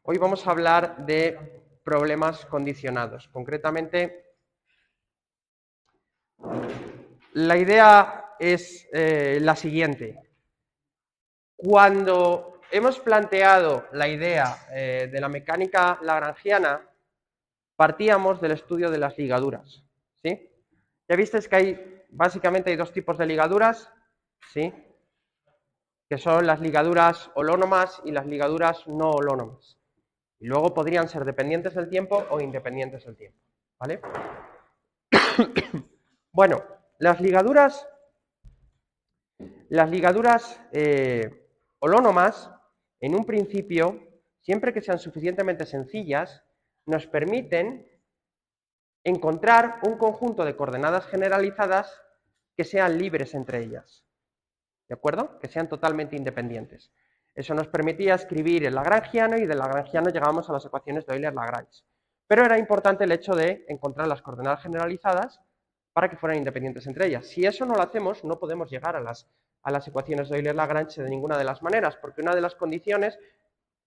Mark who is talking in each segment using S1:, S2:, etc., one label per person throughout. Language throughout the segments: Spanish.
S1: hoy vamos a hablar de problemas condicionados. Concretamente, la idea es la siguiente. Cuando hemos planteado la idea de la mecánica lagrangiana, partíamos del estudio de las ligaduras, ¿sí? Ya visteis que básicamente hay dos tipos de ligaduras, ¿sí? Que son las ligaduras holónomas y las ligaduras no holónomas. Y luego podrían ser dependientes del tiempo o independientes del tiempo, ¿vale? Bueno, las ligaduras holónomas, en un principio, siempre que sean suficientemente sencillas, nos permiten encontrar un conjunto de coordenadas generalizadas que sean libres entre ellas, ¿de acuerdo? Que sean totalmente independientes. Eso nos permitía escribir el lagrangiano y del lagrangiano llegábamos a las ecuaciones de Euler-Lagrange. Pero era importante el hecho de encontrar las coordenadas generalizadas para que fueran independientes entre ellas. Si eso no lo hacemos, no podemos llegar a las ecuaciones de Euler-Lagrange de ninguna de las maneras, porque una de las condiciones,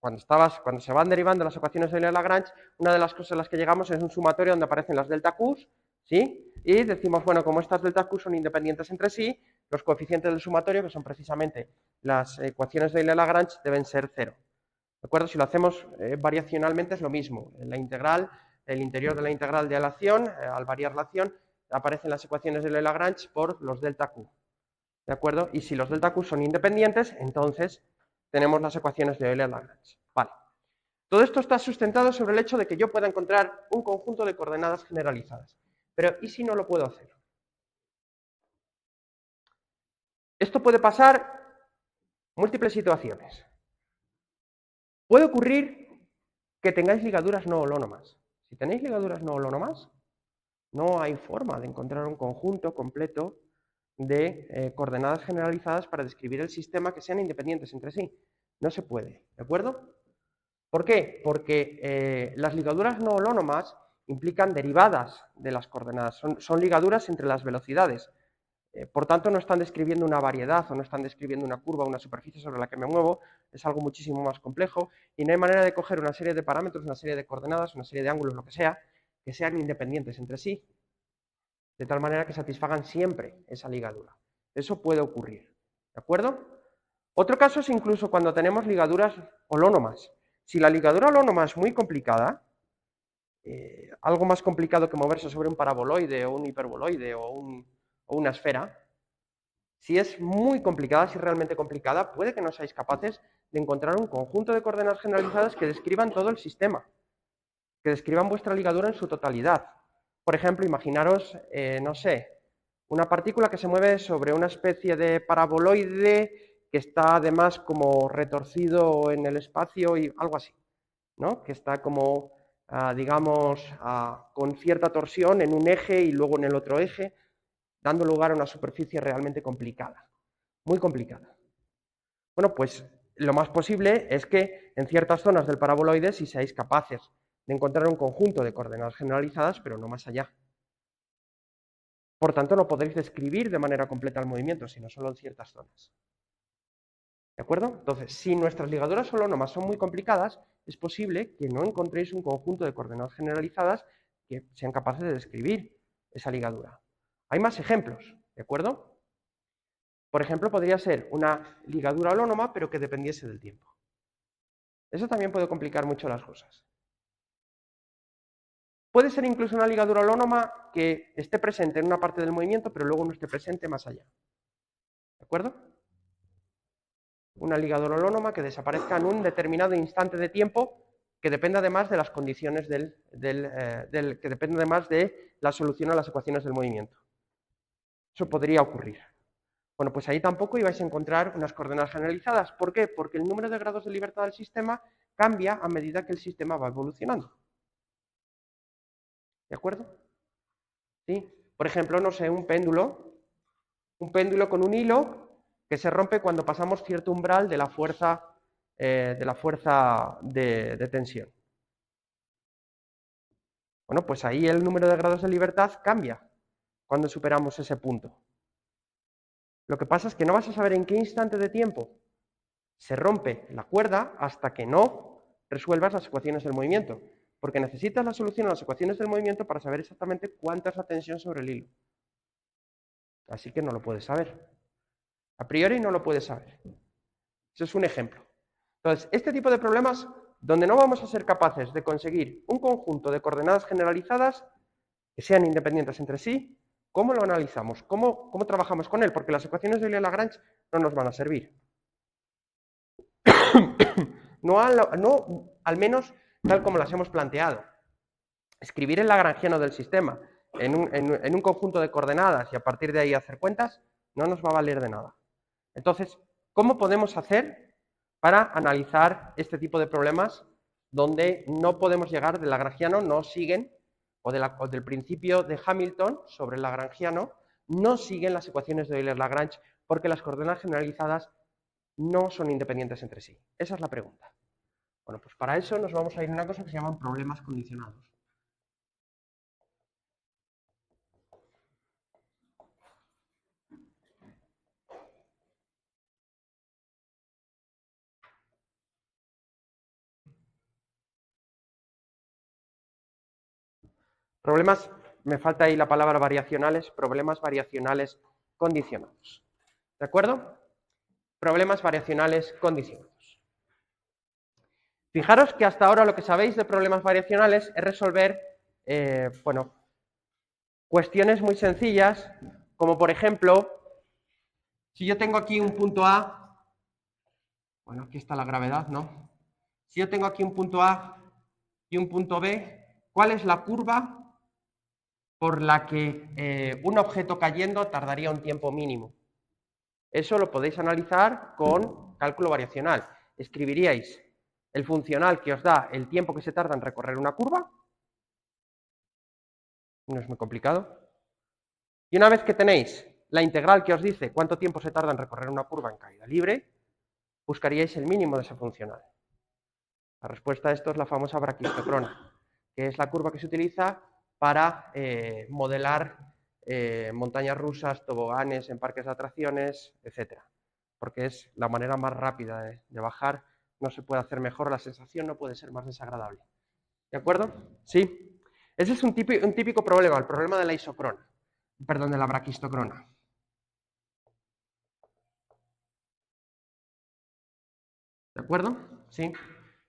S1: cuando se van derivando las ecuaciones de Euler-Lagrange, una de las cosas a las que llegamos es un sumatorio donde aparecen las delta Qs, ¿sí? Y decimos, bueno, como estas delta Q son independientes entre sí, los coeficientes del sumatorio, que son precisamente las ecuaciones de Euler-Lagrange, deben ser 0. ¿De acuerdo? Si lo hacemos variacionalmente es lo mismo. En la integral, el interior de la integral de alación, al variar la acción, aparecen las ecuaciones de Euler-Lagrange por los delta Q. ¿De acuerdo? Y si los delta Q son independientes, entonces tenemos las ecuaciones de Euler-Lagrange. Vale. Todo esto está sustentado sobre el hecho de que yo pueda encontrar un conjunto de coordenadas generalizadas. Pero, ¿y si no lo puedo hacer? Esto puede pasar en múltiples situaciones. Puede ocurrir que tengáis ligaduras no holónomas. Si tenéis ligaduras no holónomas, no hay forma de encontrar un conjunto completo de coordenadas generalizadas para describir el sistema que sean independientes entre sí. No se puede, ¿de acuerdo? ¿Por qué? Porque las ligaduras no holónomas implican derivadas de las coordenadas, son ligaduras entre las velocidades. Por tanto, no están describiendo una variedad o no están describiendo una curva o una superficie sobre la que me muevo, es algo muchísimo más complejo y no hay manera de coger una serie de parámetros, una serie de coordenadas, una serie de ángulos, lo que sean independientes entre sí, de tal manera que satisfagan siempre esa ligadura. Eso puede ocurrir, ¿de acuerdo? Otro caso es incluso cuando tenemos ligaduras holónomas. Si la ligadura holónoma es muy complicada, algo más complicado que moverse sobre un paraboloide o un hiperboloide o una esfera, si es muy complicada, si es realmente complicada, puede que no seáis capaces de encontrar un conjunto de coordenadas generalizadas que describan todo el sistema, que describan vuestra ligadura en su totalidad. Por ejemplo, imaginaros, no sé, una partícula que se mueve sobre una especie de paraboloide que está además como retorcido en el espacio y algo así, ¿no? Que está como, digamos, con cierta torsión en un eje y luego en el otro eje, dando lugar a una superficie realmente complicada, muy complicada. Bueno, pues lo más posible es que en ciertas zonas del paraboloide sí seáis capaces de encontrar un conjunto de coordenadas generalizadas, pero no más allá. Por tanto, no podréis describir de manera completa el movimiento, sino solo en ciertas zonas. ¿De acuerdo? Entonces, si nuestras ligaduras holónomas son muy complicadas, es posible que no encontréis un conjunto de coordenadas generalizadas que sean capaces de describir esa ligadura. Hay más ejemplos, ¿de acuerdo? Por ejemplo, podría ser una ligadura holónoma, pero que dependiese del tiempo. Eso también puede complicar mucho las cosas. Puede ser incluso una ligadura holónoma que esté presente en una parte del movimiento, pero luego no esté presente más allá. ¿De acuerdo? Una ligadura holónoma que desaparezca en un determinado instante de tiempo que dependa además de las condiciones que dependa además de la solución a las ecuaciones del movimiento. Eso podría ocurrir. Bueno, pues ahí tampoco ibais a encontrar unas coordenadas generalizadas. ¿Por qué? Porque el número de grados de libertad del sistema cambia a medida que el sistema va evolucionando. ¿De acuerdo? ¿Sí? Por ejemplo, no sé, un péndulo con un hilo que se rompe cuando pasamos cierto umbral de la fuerza de tensión. Bueno, pues ahí el número de grados de libertad cambia cuando superamos ese punto. Lo que pasa es que no vas a saber en qué instante de tiempo Se rompe la cuerda hasta que no resuelvas las ecuaciones del movimiento, porque necesitas la solución a las ecuaciones del movimiento para saber exactamente cuánta es la tensión sobre el hilo. Así que no lo puedes saber. A priori no lo puedes saber. Eso es un ejemplo. Entonces, este tipo de problemas donde no vamos a ser capaces de conseguir un conjunto de coordenadas generalizadas que sean independientes entre sí, ¿cómo lo analizamos? ¿Cómo trabajamos con él? Porque las ecuaciones de Euler-Lagrange no nos van a servir. No al menos tal como las hemos planteado. Escribir el lagrangiano del sistema en un conjunto de coordenadas y a partir de ahí hacer cuentas no nos va a valer de nada. Entonces, ¿cómo podemos hacer para analizar este tipo de problemas donde no podemos llegar del lagrangiano, no siguen, o del principio de Hamilton sobre el lagrangiano, no siguen las ecuaciones de Euler-Lagrange porque las coordenadas generalizadas no son independientes entre sí? Esa es la pregunta. Bueno, pues para eso nos vamos a ir a una cosa que se llaman problemas condicionados. Problemas, me falta ahí la palabra variacionales, problemas variacionales condicionados. ¿De acuerdo? Problemas variacionales condicionados. Fijaros que hasta ahora lo que sabéis de problemas variacionales es resolver, bueno, cuestiones muy sencillas, como por ejemplo, si yo tengo aquí un punto A, bueno, aquí está la gravedad, ¿no? Si yo tengo aquí un punto A y un punto B, ¿cuál es la curva por la que un objeto cayendo tardaría un tiempo mínimo? Eso lo podéis analizar con cálculo variacional. Escribiríais el funcional que os da el tiempo que se tarda en recorrer una curva. No es muy complicado. Y una vez que tenéis la integral que os dice cuánto tiempo se tarda en recorrer una curva en caída libre, buscaríais el mínimo de ese funcional. La respuesta a esto es la famosa braquistocrona, que es la curva que se utiliza para modelar montañas rusas, toboganes en parques de atracciones, etc. Porque es la manera más rápida de bajar, no se puede hacer mejor, la sensación no puede ser más desagradable. ¿De acuerdo? ¿Sí? Ese es un típico problema, el problema de la isocrona, perdón, de la braquistocrona. ¿De acuerdo? ¿Sí?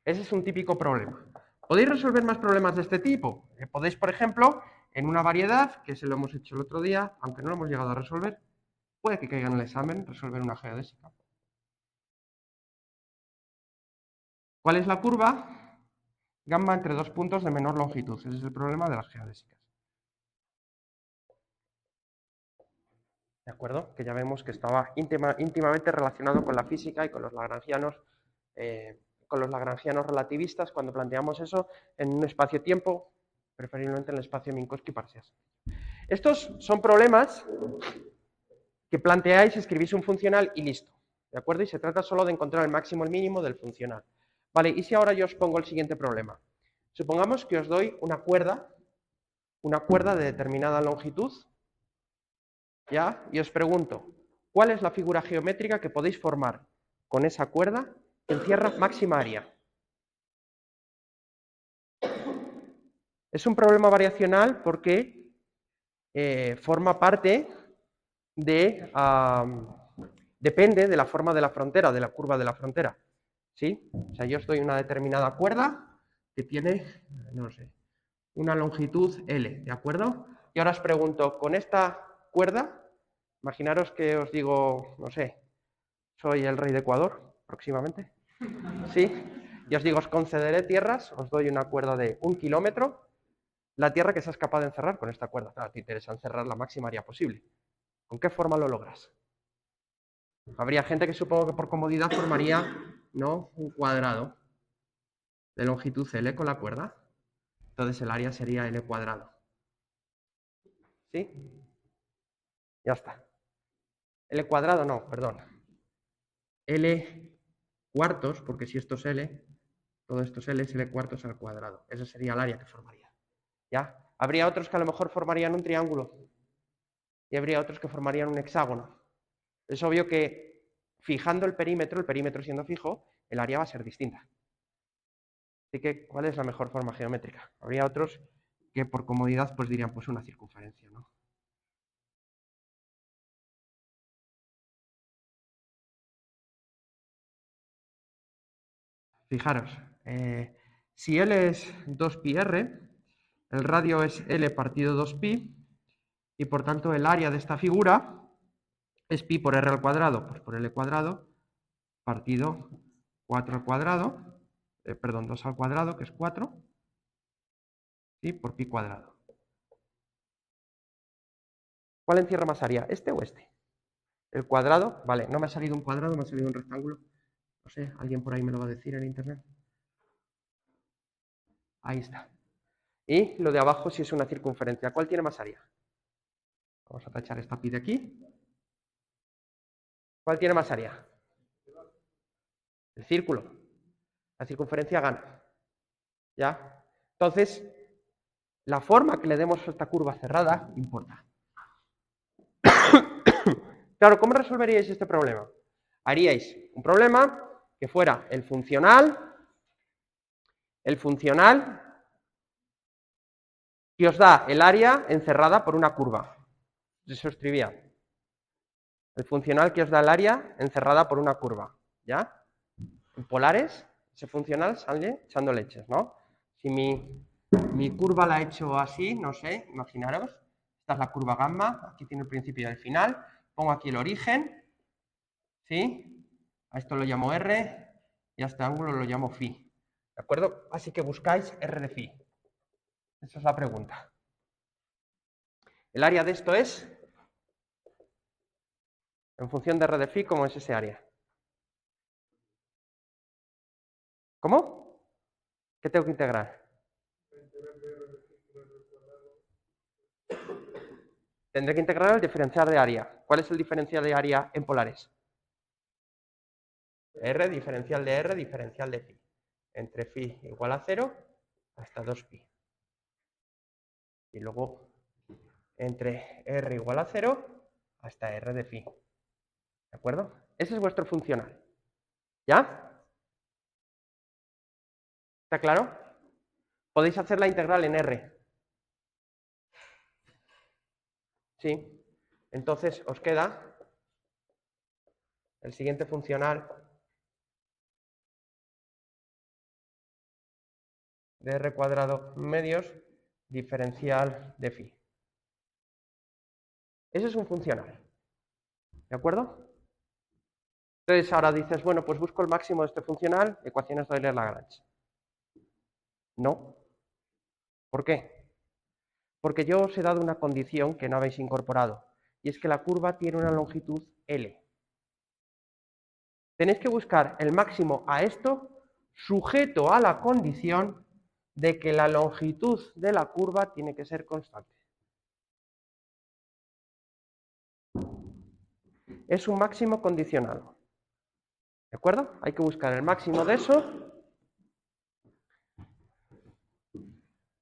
S1: Ese es un típico problema. ¿Podéis resolver más problemas de este tipo? Podéis, por ejemplo, en una variedad, que se lo hemos hecho el otro día, aunque no lo hemos llegado a resolver, puede que caiga en el examen resolver una geodésica. ¿Cuál es la curva? Gamma entre dos puntos de menor longitud. Ese es el problema de las geodésicas. ¿De acuerdo? Que ya vemos que estaba íntimamente relacionado con la física y con los lagrangianos relativistas cuando planteamos eso en un espacio-tiempo, preferiblemente en el espacio Minkowski-Parseas. Estos son problemas que planteáis, escribís un funcional y listo. ¿De acuerdo? Y se trata solo de encontrar el máximo o el mínimo del funcional. Vale, y si ahora yo os pongo el siguiente problema. Supongamos que os doy una cuerda de determinada longitud, ¿ya? Y os pregunto, ¿cuál es la figura geométrica que podéis formar con esa cuerda que encierra máxima área? Es un problema variacional porque forma parte de... depende de la forma de la frontera, de la curva de la frontera. ¿Sí? O sea, yo os doy una determinada cuerda que tiene, no sé, una longitud L, ¿de acuerdo? Y ahora os pregunto, con esta cuerda, imaginaros que os digo, no sé, soy el rey de Ecuador, próximamente, ¿sí? Y os digo, os concederé tierras, os doy una cuerda de 1 kilómetro, la tierra que seas capaz de encerrar con esta cuerda. Claro, te interesa encerrar la máxima área posible. ¿Con qué forma lo logras? Habría gente que supongo que por comodidad formaría, ¿no?, un cuadrado de longitud L con la cuerda. Entonces el área sería L cuadrado. ¿Sí? Ya está. L cuadrado no, perdón. L cuartos, porque si esto es L, todo esto es L cuartos al cuadrado. Ese sería el área que formaría. ¿Ya? Habría otros que a lo mejor formarían un triángulo. Y habría otros que formarían un hexágono. Es obvio que fijando el perímetro siendo fijo, el área va a ser distinta. Así que, ¿cuál es la mejor forma geométrica? Habría otros que por comodidad pues dirían pues una circunferencia, ¿no? Fijaros, si L es 2πr, el radio es L partido 2pi, y por tanto el área de esta figura es pi por r al cuadrado, pues por L cuadrado, partido 4 al cuadrado, perdón, 2 al cuadrado, que es 4, y por pi cuadrado. ¿Cuál encierra más área, este o este? El cuadrado, vale, no me ha salido un cuadrado, me ha salido un rectángulo. No sé, alguien por ahí me lo va a decir en internet. Ahí está. Y lo de abajo si es una circunferencia. ¿Cuál tiene más área? Vamos a tachar esta pi de aquí. ¿Cuál tiene más área? El círculo. La circunferencia gana. ¿Ya? Entonces, la forma que le demos a esta curva cerrada importa. Claro, ¿cómo resolveríais este problema? Haríais un problema que fuera el funcional que os da el área encerrada por una curva. Eso es trivial. El funcional que os da el área encerrada por una curva. ¿Ya? En polares, ese funcional sale echando leches, ¿no? Si mi curva la he hecho así, no sé, imaginaros. Esta es la curva gamma, aquí tiene el principio y el final. Pongo aquí el origen, ¿sí? A esto lo llamo R y a este ángulo lo llamo phi. ¿De acuerdo? Así que buscáis R de phi. Esa es la pregunta. El área de esto es, en función de R de phi, ¿cómo es ese área? ¿Cómo? ¿Qué tengo que integrar? Tendré que integrar el diferencial de área. ¿Cuál es el diferencial de área en polares? R, diferencial de phi. Entre phi igual a 0 hasta 2pi. Y luego entre R igual a 0 hasta R de phi. ¿De acuerdo? Ese es vuestro funcional. ¿Ya? ¿Está claro? Podéis hacer la integral en R. Sí. Entonces os queda el siguiente funcional de R cuadrado medios diferencial de phi. Ese es un funcional. ¿De acuerdo? Entonces ahora dices, bueno, pues busco el máximo de este funcional, ecuaciones de Euler-Lagrange. No. ¿Por qué? Porque yo os he dado una condición que no habéis incorporado, y es que la curva tiene una longitud L. Tenéis que buscar el máximo a esto sujeto a la condición de que la longitud de la curva tiene que ser constante. Es un máximo condicionado. ¿De acuerdo? Hay que buscar el máximo de eso,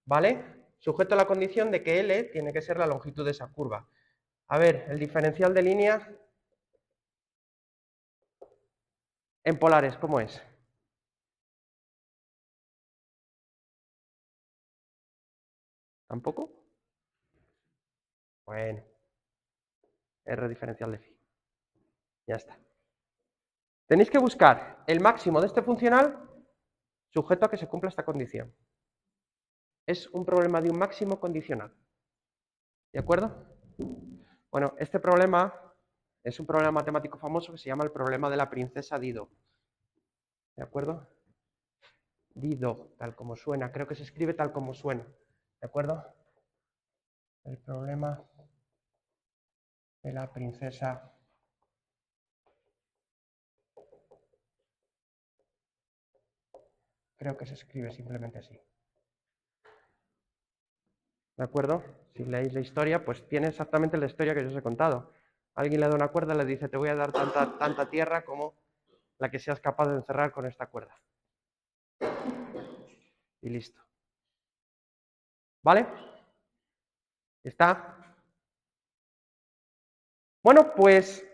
S1: ¿vale? Sujeto a la condición de que L tiene que ser la longitud de esa curva. A ver, el diferencial de línea en polares, ¿cómo es? ¿Tampoco? Bueno, R diferencial de phi. Ya está. Tenéis que buscar el máximo de este funcional sujeto a que se cumpla esta condición. Es un problema de un máximo condicional. ¿De acuerdo? Bueno, este problema es un problema matemático famoso que se llama el problema de la princesa Didot. ¿De acuerdo? Didot, tal como suena. Creo que se escribe tal como suena. ¿De acuerdo? El problema de la princesa. Creo que se escribe simplemente así. ¿De acuerdo? Si leéis la historia, pues tiene exactamente la historia que yo os he contado. Alguien le da una cuerda y le dice, te voy a dar tanta tierra como la que seas capaz de encerrar con esta cuerda. Y listo. ¿Vale? ¿Está? Bueno, pues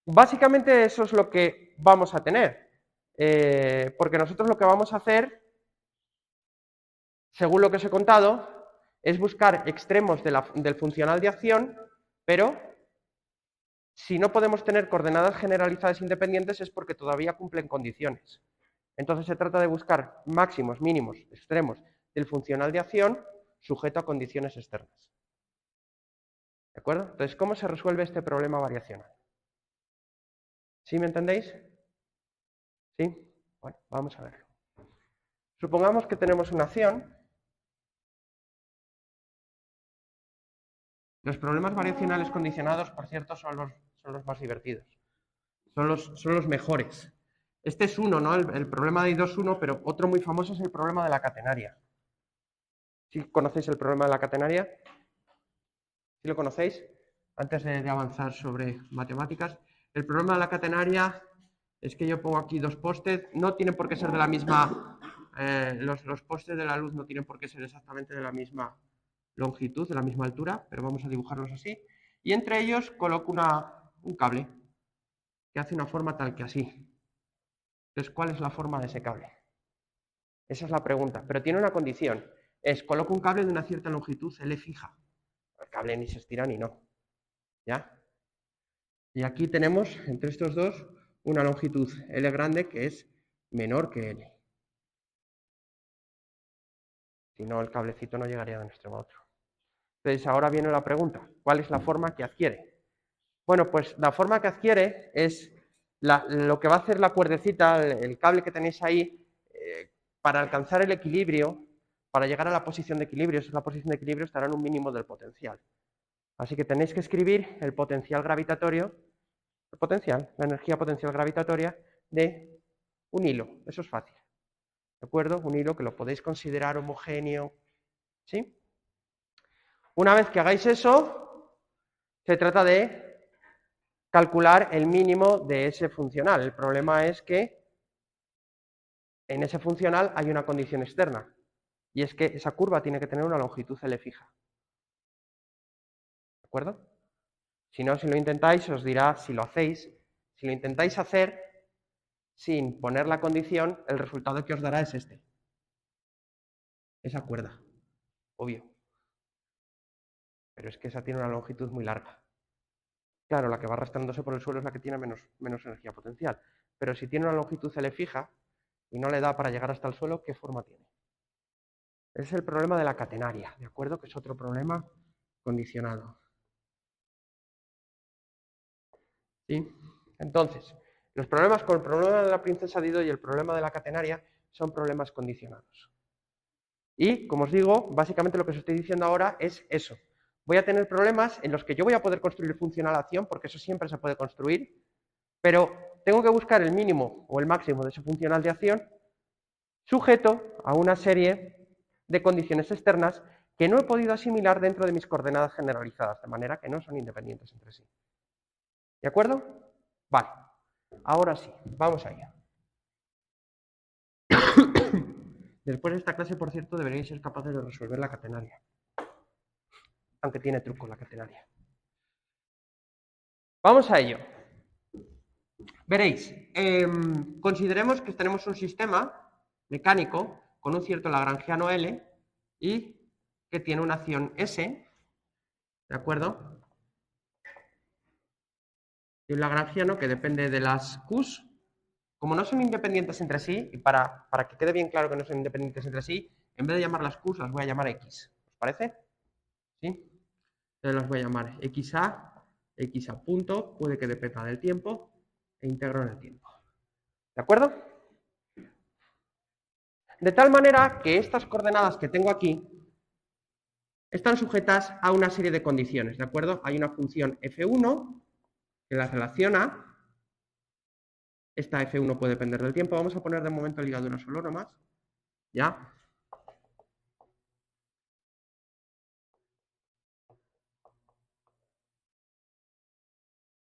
S1: Básicamente eso es lo que vamos a tener, porque nosotros lo que vamos a hacer, según lo que os he contado, es buscar extremos del funcional de acción, pero si no podemos tener coordenadas generalizadas independientes es porque todavía cumplen condiciones. Entonces se trata de buscar máximos, mínimos, extremos del funcional de acción sujeto a condiciones externas. ¿De acuerdo? Entonces, ¿cómo se resuelve este problema variacional? ¿Sí me entendéis? ¿Sí? Bueno, vamos a verlo. Supongamos que tenemos una acción. Los problemas variacionales condicionados, por cierto, son los más divertidos. Son los mejores. Este es uno, ¿no? El problema de I2 es uno, pero otro muy famoso es el problema de la catenaria. ¿Sí conocéis el problema de la catenaria? ¿Sí lo conocéis? Antes de avanzar sobre matemáticas. El problema de la catenaria es que yo pongo aquí dos postes, no tienen por qué ser de la misma, los postes de la luz no tienen por qué ser exactamente de la misma longitud, de la misma altura, pero vamos a dibujarlos así. Y entre ellos coloco un cable que hace una forma tal que así. Entonces, ¿cuál es la forma de ese cable? Esa es la pregunta, pero tiene una condición. Es, coloco un cable de una cierta longitud L fija. El cable ni se estira ni no. ¿Ya? Y aquí tenemos, entre estos dos, una longitud L grande que es menor que L. Si no, el cablecito no llegaría de un extremo a otro. Entonces, ahora viene la pregunta, ¿cuál es la forma que adquiere? Bueno, pues la forma que adquiere es lo que va a hacer la cuerdecita, el cable que tenéis ahí, para alcanzar el equilibrio, para llegar a la posición de equilibrio, esa es la posición de equilibrio, estará en un mínimo del potencial. Así que tenéis que escribir el potencial gravitatorio, la energía potencial gravitatoria de un hilo, eso es fácil. ¿De acuerdo? Un hilo que lo podéis considerar homogéneo, ¿sí? Una vez que hagáis eso, se trata de calcular el mínimo de ese funcional. El problema es que en ese funcional hay una condición externa, y es que esa curva tiene que tener una longitud L fija. ¿De acuerdo? Si no, si lo intentáis, os dirá si lo hacéis. Si lo intentáis hacer sin poner la condición, el resultado que os dará es este. Esa cuerda, obvio. Pero es que esa tiene una longitud muy larga. Claro, la que va arrastrándose por el suelo es la que tiene menos energía potencial. Pero si tiene una longitud L fija y no le da para llegar hasta el suelo, ¿qué forma tiene? Es el problema de la catenaria, ¿de acuerdo? Que es otro problema condicionado. ¿Sí? Entonces, los problemas con el problema de la princesa Dido y el problema de la catenaria son problemas condicionados. Y, como os digo, básicamente lo que os estoy diciendo ahora es eso. Voy a tener problemas en los que yo voy a poder construir funcionalación, porque eso siempre se puede construir, pero tengo que buscar el mínimo o el máximo de ese funcional de acción sujeto a una serie de condiciones externas que no he podido asimilar dentro de mis coordenadas generalizadas, de manera que no son independientes entre sí. ¿De acuerdo? Vale. Ahora sí, vamos allá. Después de esta clase, por cierto, deberíais ser capaces de resolver la catenaria. Aunque tiene truco la catenaria. Vamos a ello. Veréis, consideremos que tenemos un sistema mecánico con un cierto lagrangiano L y que tiene una acción S, ¿de acuerdo? Y un lagrangiano que depende de las Qs. Como no son independientes entre sí, y para que quede bien claro que no son independientes entre sí, en vez de llamarlas Qs las voy a llamar X. ¿Os parece? ¿Sí? Entonces las voy a llamar X a punto, puede que dependa del tiempo, e integro en el tiempo. ¿De acuerdo? De tal manera que estas coordenadas que tengo aquí están sujetas a una serie de condiciones, ¿de acuerdo? Hay una función f1 que las relaciona. Esta f1 puede depender del tiempo. Vamos a poner de momento ligadura solo nomás. ¿Ya?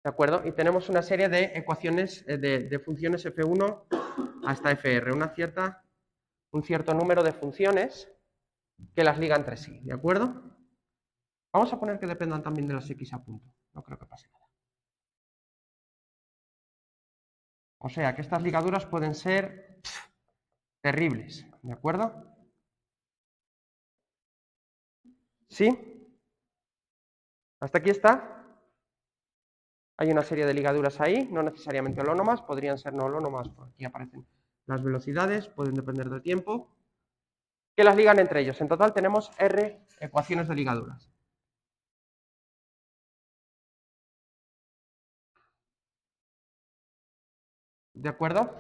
S1: ¿De acuerdo? Y tenemos una serie de ecuaciones, de funciones f1 hasta fr, un cierto número de funciones que las liga entre sí, ¿de acuerdo? Vamos a poner que dependan también de las x a punto, no creo que pase nada. O sea que estas ligaduras pueden ser terribles, ¿de acuerdo? ¿Sí? ¿Hasta aquí está? Hay una serie de ligaduras ahí, no necesariamente holónomas, podrían ser no holónomas, por aquí aparecen las velocidades, pueden depender del tiempo, que las ligan entre ellos. En total tenemos R ecuaciones de ligaduras. ¿De acuerdo?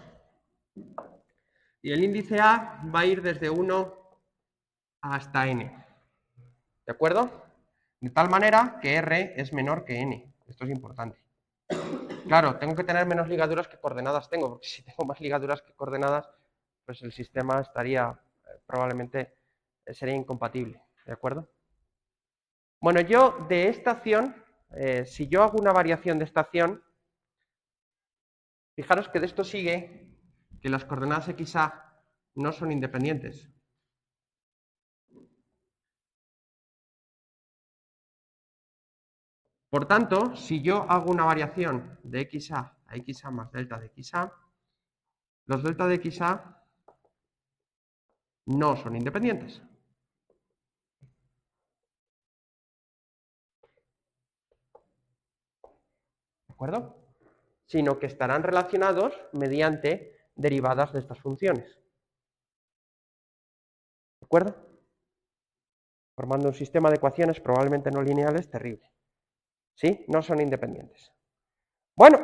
S1: Y el índice A va a ir desde 1 hasta n. ¿De acuerdo? De tal manera que R es menor que n. Esto es importante. Claro, tengo que tener menos ligaduras que coordenadas tengo, porque si tengo más ligaduras que coordenadas, pues el sistema estaría, probablemente, sería incompatible. ¿De acuerdo? Bueno, yo de esta acción, si yo hago una variación de esta acción, fijaros que de esto sigue que las coordenadas XA no son independientes. Por tanto, si yo hago una variación de XA a XA más delta de XA, los delta de XA no son independientes. ¿De acuerdo? Sino que estarán relacionados mediante derivadas de estas funciones. ¿De acuerdo? Formando un sistema de ecuaciones probablemente no lineales terrible. ¿Sí? No son independientes. Bueno,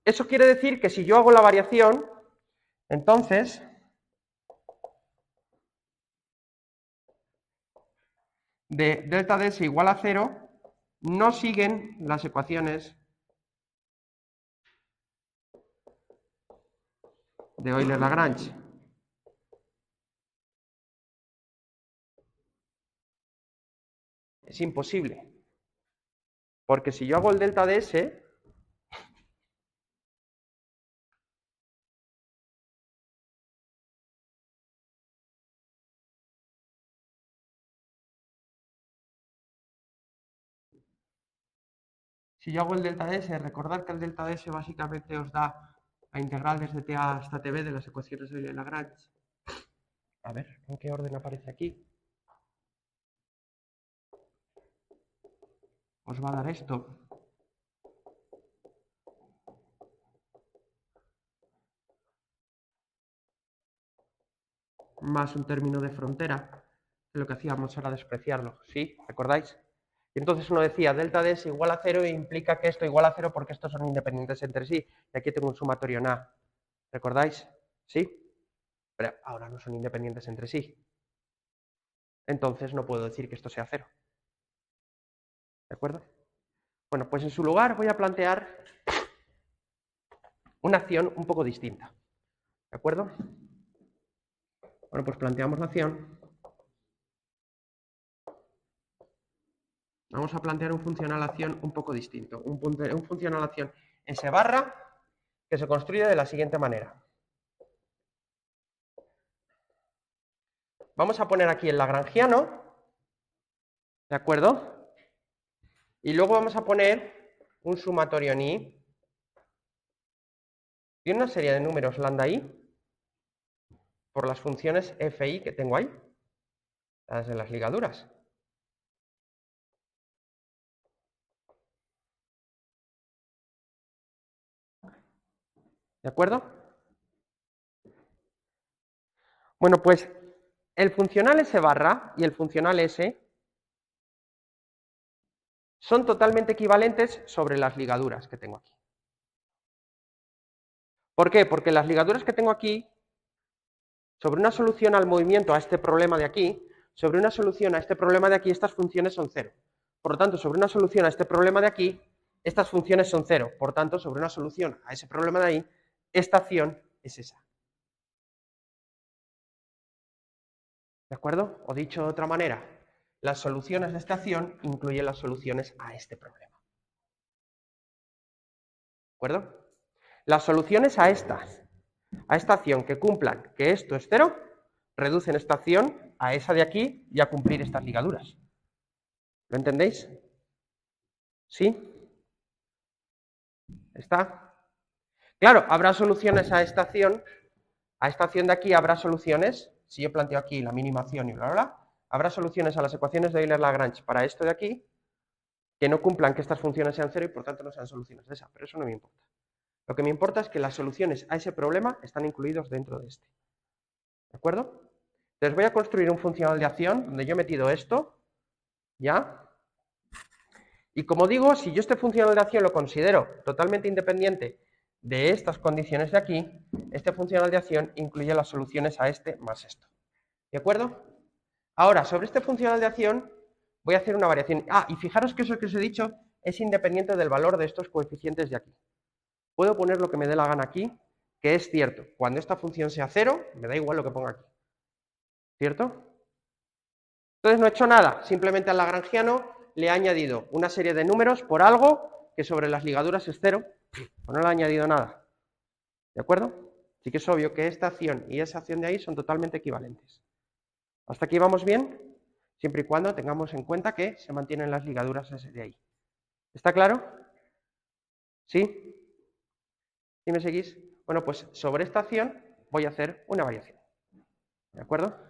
S1: eso quiere decir que si yo hago la variación, entonces de delta ds igual a 0, no siguen las ecuaciones de Euler-Lagrange. Es imposible. Porque si yo hago el delta ds, recordad que el delta ds básicamente os da la integral desde t hasta tb de las ecuaciones de Euler-Lagrange. A ver, ¿en qué orden aparece aquí? Os va a dar esto. Más un término de frontera. Lo que hacíamos era despreciarlo, ¿sí? ¿Recordáis? Y entonces uno decía, delta d es igual a 0 e implica que esto igual a 0 porque estos son independientes entre sí. Y aquí tengo un sumatorio en A. ¿Recordáis? ¿Sí? Pero ahora no son independientes entre sí. Entonces no puedo decir que esto sea 0. ¿De acuerdo? Bueno, pues en su lugar voy a plantear una acción un poco distinta. ¿De acuerdo? Bueno, pues planteamos la acción. Vamos a plantear un funcional acción un poco distinto. Un funcional acción S barra que se construye de la siguiente manera. Vamos a poner aquí el lagrangiano, ¿de acuerdo? Y luego vamos a poner un sumatorio en I y una serie de números lambda I por las funciones fi que tengo ahí, las de las ligaduras. ¿De acuerdo? Bueno, pues el funcional S barra y el funcional S son totalmente equivalentes sobre las ligaduras que tengo aquí. ¿Por qué? Porque las ligaduras que tengo aquí, sobre una solución al movimiento a este problema de aquí, sobre una solución a este problema de aquí, estas funciones son 0. Por lo tanto, sobre una solución a este problema de aquí, estas funciones son 0. Por tanto, sobre una solución a ese problema de ahí, esta acción es esa. ¿De acuerdo? O dicho de otra manera, las soluciones de esta acción incluyen las soluciones a este problema. ¿De acuerdo? Las soluciones a esta acción que cumplan que esto es 0, reducen esta acción a esa de aquí y a cumplir estas ligaduras. ¿Lo entendéis? ¿Sí? ¿Está? Claro, habrá soluciones a esta acción de aquí habrá soluciones, si yo planteo aquí la mínima acción y bla, bla, bla, habrá soluciones a las ecuaciones de Euler-Lagrange para esto de aquí que no cumplan que estas funciones sean cero y por tanto no sean soluciones de esa, pero eso no me importa. Lo que me importa es que las soluciones a ese problema están incluidos dentro de este. ¿De acuerdo? Entonces voy a construir un funcional de acción donde yo he metido esto, ¿ya? Y como digo, si yo este funcional de acción lo considero totalmente independiente de estas condiciones de aquí, este funcional de acción incluye las soluciones a este más esto. ¿De acuerdo? Ahora, sobre este funcional de acción voy a hacer una variación. Ah, y fijaros que eso que os he dicho es independiente del valor de estos coeficientes de aquí. Puedo poner lo que me dé la gana aquí, que es cierto. Cuando esta función sea 0, me da igual lo que ponga aquí. ¿Cierto? Entonces no he hecho nada, simplemente al lagrangiano le he añadido una serie de números por algo que sobre las ligaduras es 0, pues no le he añadido nada. ¿De acuerdo? Así que es obvio que esta acción y esa acción de ahí son totalmente equivalentes. ¿Hasta aquí vamos bien? Siempre y cuando tengamos en cuenta que se mantienen las ligaduras de ahí. ¿Está claro? ¿Sí? ¿Sí me seguís? Bueno, pues sobre esta acción voy a hacer una variación. ¿De acuerdo?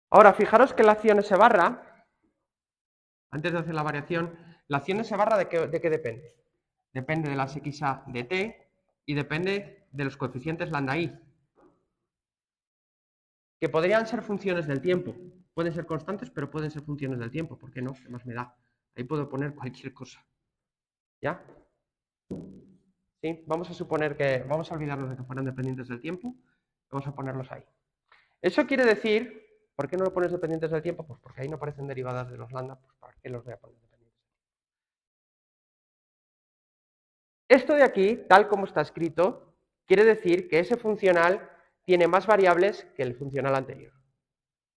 S1: Ahora, fijaros que la acción S barra, antes de hacer la variación, la acción S barra ¿de qué depende? Depende de las xa de t y depende de los coeficientes lambda i, que podrían ser funciones del tiempo. Pueden ser constantes, pero pueden ser funciones del tiempo. ¿Por qué no? ¿Qué más me da? Ahí puedo poner cualquier cosa. ¿Ya? ¿Sí? Vamos a suponer que, vamos a olvidarnos de que fueran dependientes del tiempo, vamos a ponerlos ahí. Eso quiere decir, ¿por qué no lo pones dependientes del tiempo? Pues porque ahí no aparecen derivadas de los lambda, pues ¿para qué los voy a poner dependientes? Esto de aquí, tal como está escrito, quiere decir que ese funcional tiene más variables que el funcional anterior.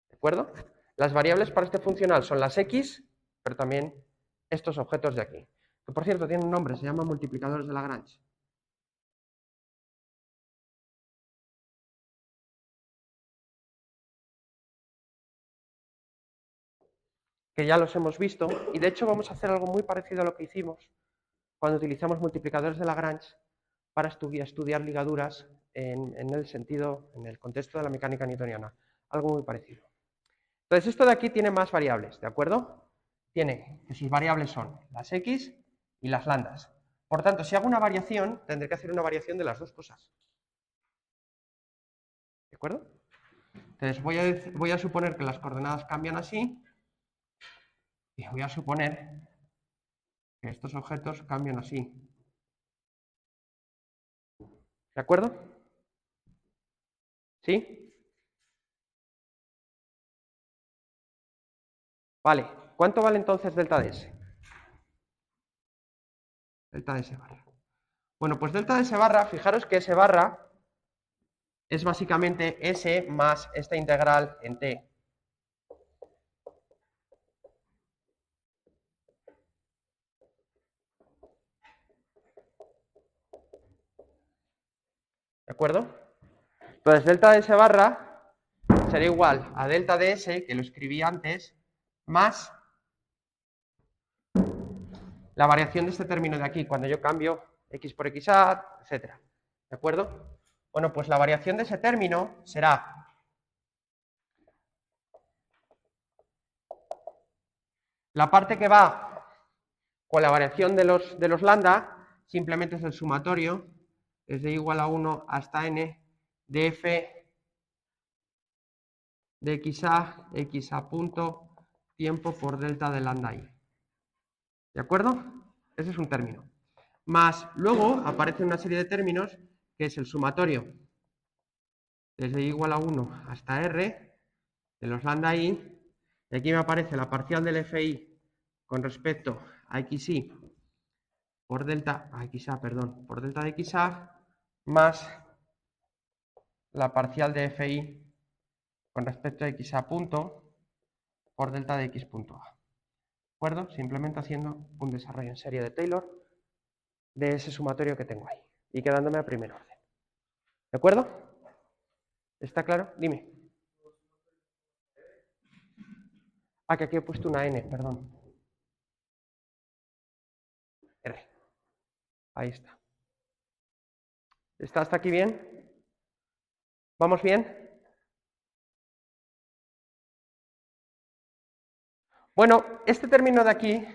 S1: ¿De acuerdo? Las variables para este funcional son las x, pero también estos objetos de aquí. Que por cierto tienen un nombre, se llaman multiplicadores de Lagrange. Que ya los hemos visto, y de hecho vamos a hacer algo muy parecido a lo que hicimos cuando utilizamos multiplicadores de Lagrange para estudiar ligaduras en el sentido, en el contexto de la mecánica newtoniana. Algo muy parecido. Entonces, esto de aquí tiene más variables, ¿de acuerdo? Tiene que sus variables son las x y las lambdas. Por tanto, si hago una variación, tendré que hacer una variación de las dos cosas. ¿De acuerdo? Entonces, voy a suponer que las coordenadas cambian así, y voy a suponer que estos objetos cambian así. ¿De acuerdo? ¿Sí? Vale. ¿Cuánto vale entonces delta de S? Delta de S barra. Bueno, pues delta de S barra, fijaros que S barra es básicamente S más esta integral en T. ¿De acuerdo? Entonces, delta de S barra será igual a delta de S, que lo escribí antes, más la variación de este término de aquí, cuando yo cambio x por xa, etc. ¿De acuerdo? Bueno, pues la variación de ese término será la parte que va con la variación de los lambda, simplemente es el sumatorio, es de igual a 1 hasta n de f de xa punto tiempo por delta de lambda i. ¿De acuerdo? Ese es un término. Más luego aparece una serie de términos que es el sumatorio desde igual a 1 hasta r de los lambda i, y aquí me aparece la parcial del fi con respecto a xi por delta, por delta de xa, más la parcial de fi con respecto a xa punto por delta de x punto a. ¿De acuerdo? Simplemente haciendo un desarrollo en serie de Taylor de ese sumatorio que tengo ahí y quedándome a primer orden. ¿De acuerdo? ¿Está claro? Dime. Ah, que aquí he puesto una n, perdón. R. Ahí está. ¿Está hasta aquí bien? ¿Vamos bien? Bueno, este término de aquí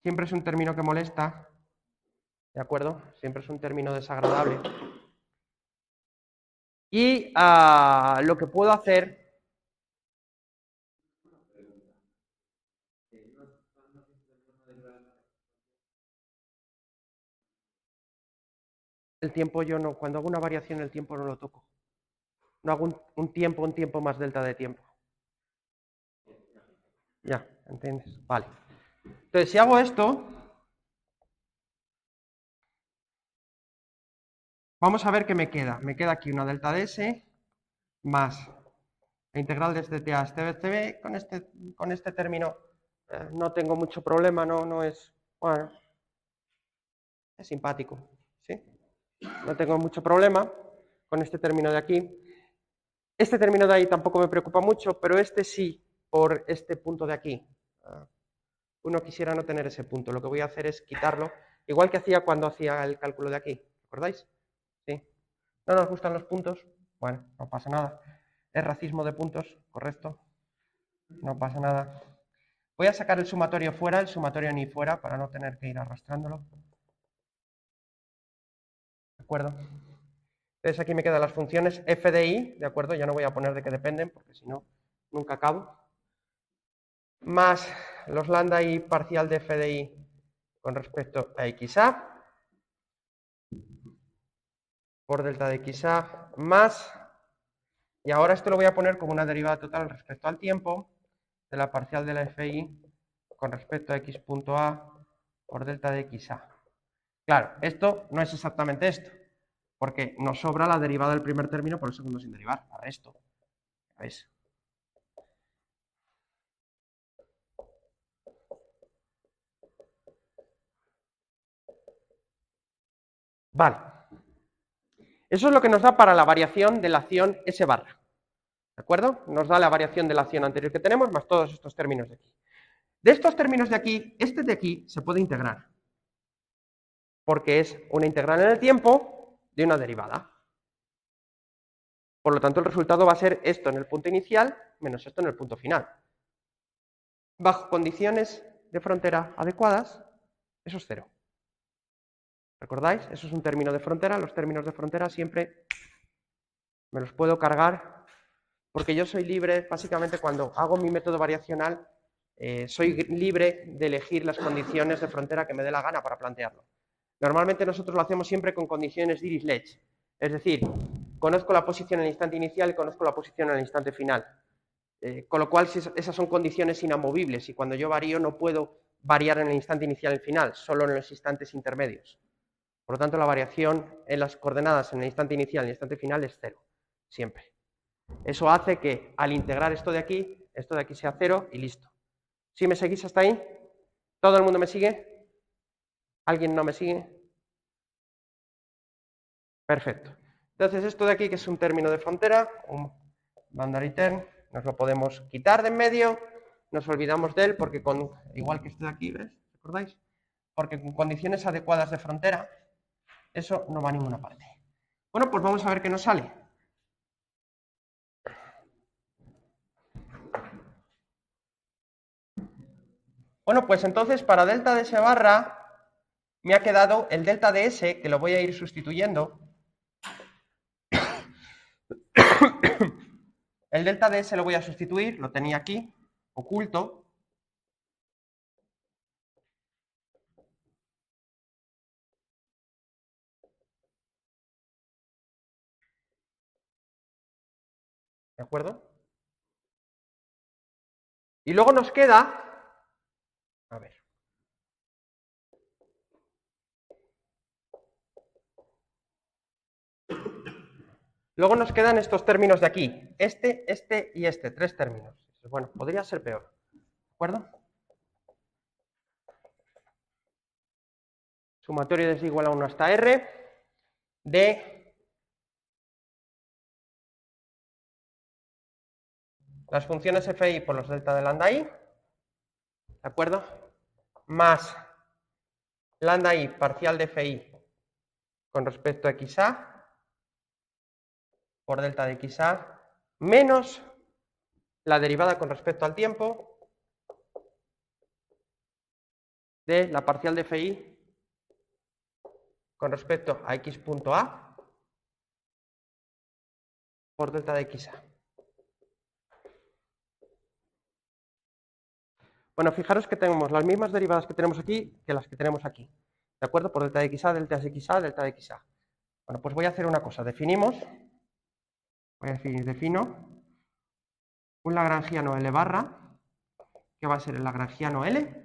S1: siempre es un término que molesta, ¿de acuerdo? Siempre es un término desagradable. Y lo que puedo hacer... El tiempo yo no, cuando hago una variación el tiempo no lo toco. No hago un tiempo más delta de tiempo. Ya, ¿entiendes? Vale. Entonces, si hago esto, vamos a ver qué me queda. Me queda aquí una delta de S más la integral desde t a este b. Con este término no tengo mucho problema, no es... Bueno, es simpático, ¿sí? No tengo mucho problema con este término de aquí. Este término de ahí tampoco me preocupa mucho, pero este sí, por este punto de aquí. Uno quisiera no tener ese punto. Lo que voy a hacer es quitarlo, igual que hacía cuando hacía el cálculo de aquí. ¿Recordáis? ¿Sí? ¿No nos gustan los puntos? Bueno, no pasa nada. Es racismo de puntos, correcto. No pasa nada. Voy a sacar el sumatorio fuera, el sumatorio ni fuera, para no tener que ir arrastrándolo. ¿De acuerdo? Entonces aquí me quedan las funciones f de i, ¿de acuerdo? Ya no voy a poner de qué dependen, porque si no, nunca acabo. Más los lambda i parcial de f de i con respecto a xa por delta de xa más, y ahora esto lo voy a poner como una derivada total respecto al tiempo de la parcial de la fi con respecto a x punto a por delta de xa. Claro, esto no es exactamente esto, porque nos sobra la derivada del primer término por el segundo sin derivar, la resto. ¿Veis? Vale. Eso es lo que nos da para la variación de la acción S barra. ¿De acuerdo? Nos da la variación de la acción anterior que tenemos más todos estos términos de aquí. De estos términos de aquí, este de aquí se puede integrar, porque es una integral en el tiempo de una derivada. Por lo tanto, el resultado va a ser esto en el punto inicial menos esto en el punto final. Bajo condiciones de frontera adecuadas, eso es cero. ¿Recordáis? Eso es un término de frontera. Los términos de frontera siempre me los puedo cargar, porque yo soy libre, básicamente cuando hago mi método variacional, soy libre de elegir las condiciones de frontera que me dé la gana para plantearlo. Normalmente nosotros lo hacemos siempre con condiciones Dirichlet, es decir, conozco la posición en el instante inicial y conozco la posición en el instante final. Con lo cual, esas son condiciones inamovibles y cuando yo varío no puedo variar en el instante inicial y el final, solo en los instantes intermedios. Por lo tanto, la variación en las coordenadas en el instante inicial y el instante final es cero, siempre. Eso hace que al integrar esto de aquí sea cero y listo. ¿Sí me seguís hasta ahí? ¿Todo el mundo me sigue? ¿Alguien no me sigue? Perfecto. Entonces, esto de aquí, que es un término de frontera, un boundary term, nos lo podemos quitar de en medio, nos olvidamos de él, porque igual que este de aquí, ¿ves? ¿Recordáis? Porque con condiciones adecuadas de frontera, eso no va a ninguna parte. Bueno, pues vamos a ver qué nos sale. Bueno, pues entonces para delta de S barra me ha quedado el delta de S, que lo voy a ir sustituyendo. El delta de S lo voy a sustituir, lo tenía aquí, oculto. ¿De acuerdo? Y luego nos queda... A ver. Luego nos quedan estos términos de aquí. Este y este, tres términos. Bueno, podría ser peor. ¿De acuerdo? sumatorio de s igual a 1 hasta r de las funciones fi por los delta de lambda i, ¿de acuerdo? Más lambda i parcial de fi con respecto a xa por delta de xa menos la derivada con respecto al tiempo de la parcial de fi con respecto a x punto a por delta de xa. Bueno, fijaros que tenemos las mismas derivadas que tenemos aquí que las que tenemos aquí, ¿de acuerdo? Por delta de xa, delta de xa, delta de xa. Bueno, pues voy a hacer una cosa, defino un lagrangiano L barra, que va a ser el lagrangiano L,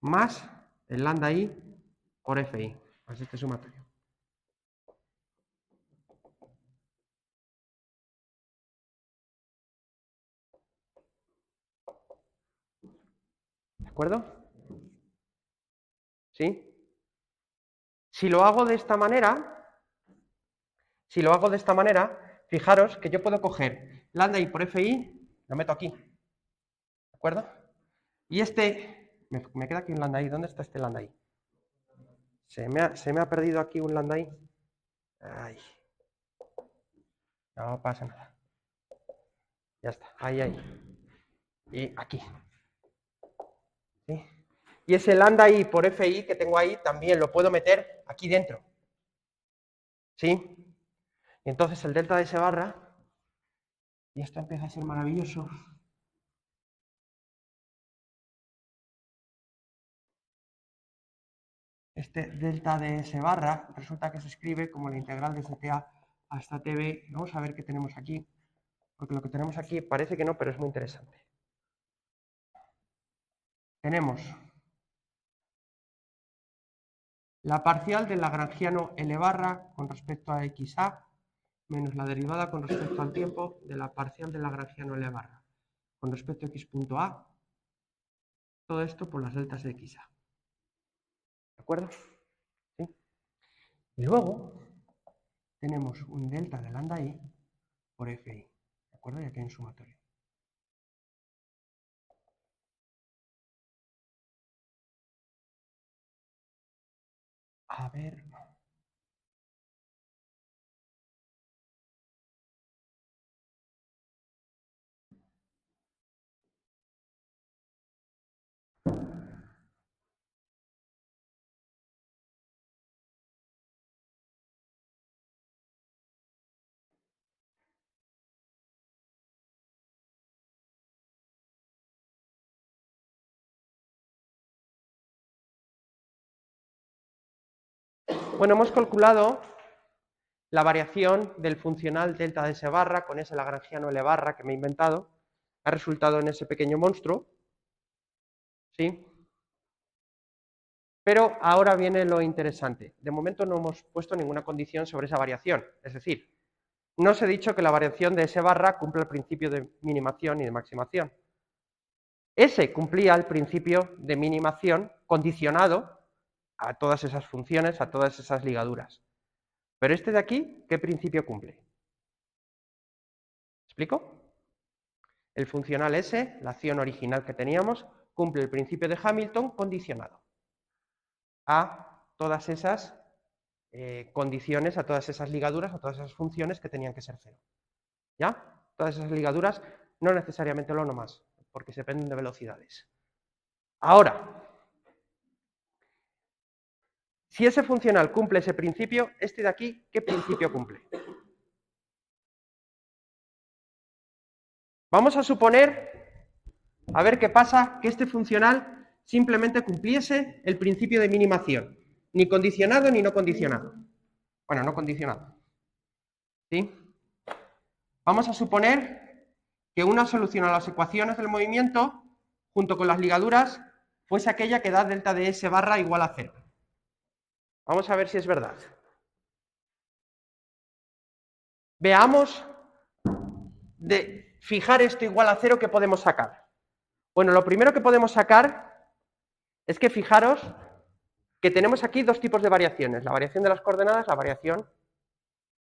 S1: más el lambda i por fi, más este sumatorio. ¿De acuerdo? ¿Sí? Si lo hago de esta manera, fijaros que yo puedo coger lambda i por fi, lo meto aquí, ¿de acuerdo? Y me queda aquí un lambda i, ¿dónde está este lambda i? Se me ha perdido aquí un lambda i. Ay. No pasa nada. Ya está, ahí. Y aquí. ¿Sí? Y ese lambda i por fi que tengo ahí también lo puedo meter aquí dentro. ¿Sí? Y entonces el delta de S barra, y esto empieza a ser maravilloso. Este delta de S barra resulta que se escribe como la integral de STA hasta TB. Vamos a ver qué tenemos aquí, porque lo que tenemos aquí parece que no, pero es muy interesante. Tenemos la parcial del lagrangiano L barra con respecto a xa menos la derivada con respecto al tiempo de la parcial del lagrangiano L barra con respecto a x punto a, todo esto por las deltas de xa. ¿De acuerdo? ¿Sí? Y luego tenemos un delta de lambda i por fi. ¿De acuerdo? Y aquí hay un sumatorio. A ver. Bueno, hemos calculado la variación del funcional delta de S barra con ese lagrangiano L barra que me he inventado. Ha resultado en ese pequeño monstruo. ¿Sí? Pero ahora viene lo interesante. De momento no hemos puesto ninguna condición sobre esa variación. Es decir, no os he dicho que la variación de S barra cumple el principio de minimación y de maximación. S cumplía el principio de minimación condicionado a todas esas funciones, a todas esas ligaduras. Pero este de aquí, ¿qué principio cumple? ¿Explico? El funcional S, la acción original que teníamos, cumple el principio de Hamilton condicionado a todas esas condiciones, a todas esas ligaduras, a todas esas funciones que tenían que ser cero. ¿Ya? Todas esas ligaduras, no necesariamente lo más, porque se dependen de velocidades. Ahora, si ese funcional cumple ese principio, este de aquí, ¿qué principio cumple? Vamos a suponer, a ver qué pasa, que este funcional simplemente cumpliese el principio de minimación, ni condicionado ni no condicionado. Bueno, no condicionado. ¿Sí? Vamos a suponer que una solución a las ecuaciones del movimiento, junto con las ligaduras, fuese aquella que da delta de S barra igual a 0. Vamos a ver si es verdad. Veamos de fijar esto igual a 0, ¿qué podemos sacar? Bueno, lo primero que podemos sacar es que fijaros que tenemos aquí dos tipos de variaciones, la variación de las coordenadas, la variación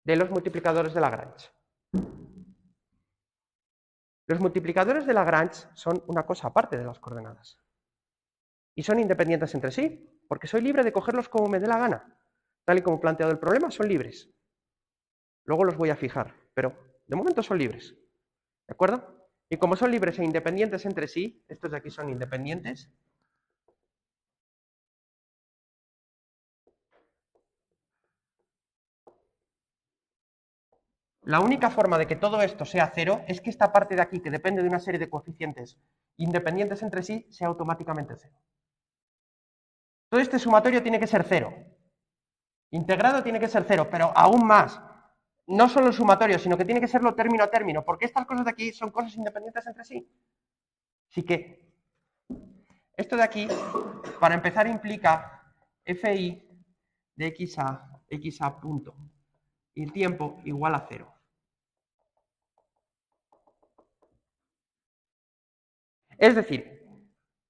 S1: de los multiplicadores de Lagrange. Los multiplicadores de Lagrange son una cosa aparte de las coordenadas. Y son independientes entre sí, porque soy libre de cogerlos como me dé la gana. Tal y como planteado el problema, son libres. Luego los voy a fijar, pero de momento son libres. ¿De acuerdo? Y como son libres e independientes entre sí, estos de aquí son independientes. La única forma de que todo esto sea cero es que esta parte de aquí, que depende de una serie de coeficientes independientes entre sí, sea automáticamente cero. Todo este sumatorio tiene que ser cero. Integrado tiene que ser cero, pero aún más. No solo el sumatorio, sino que tiene que serlo término a término, porque estas cosas de aquí son cosas independientes entre sí. Así que esto de aquí, para empezar, implica fi de xa punto y el tiempo igual a cero. Es decir,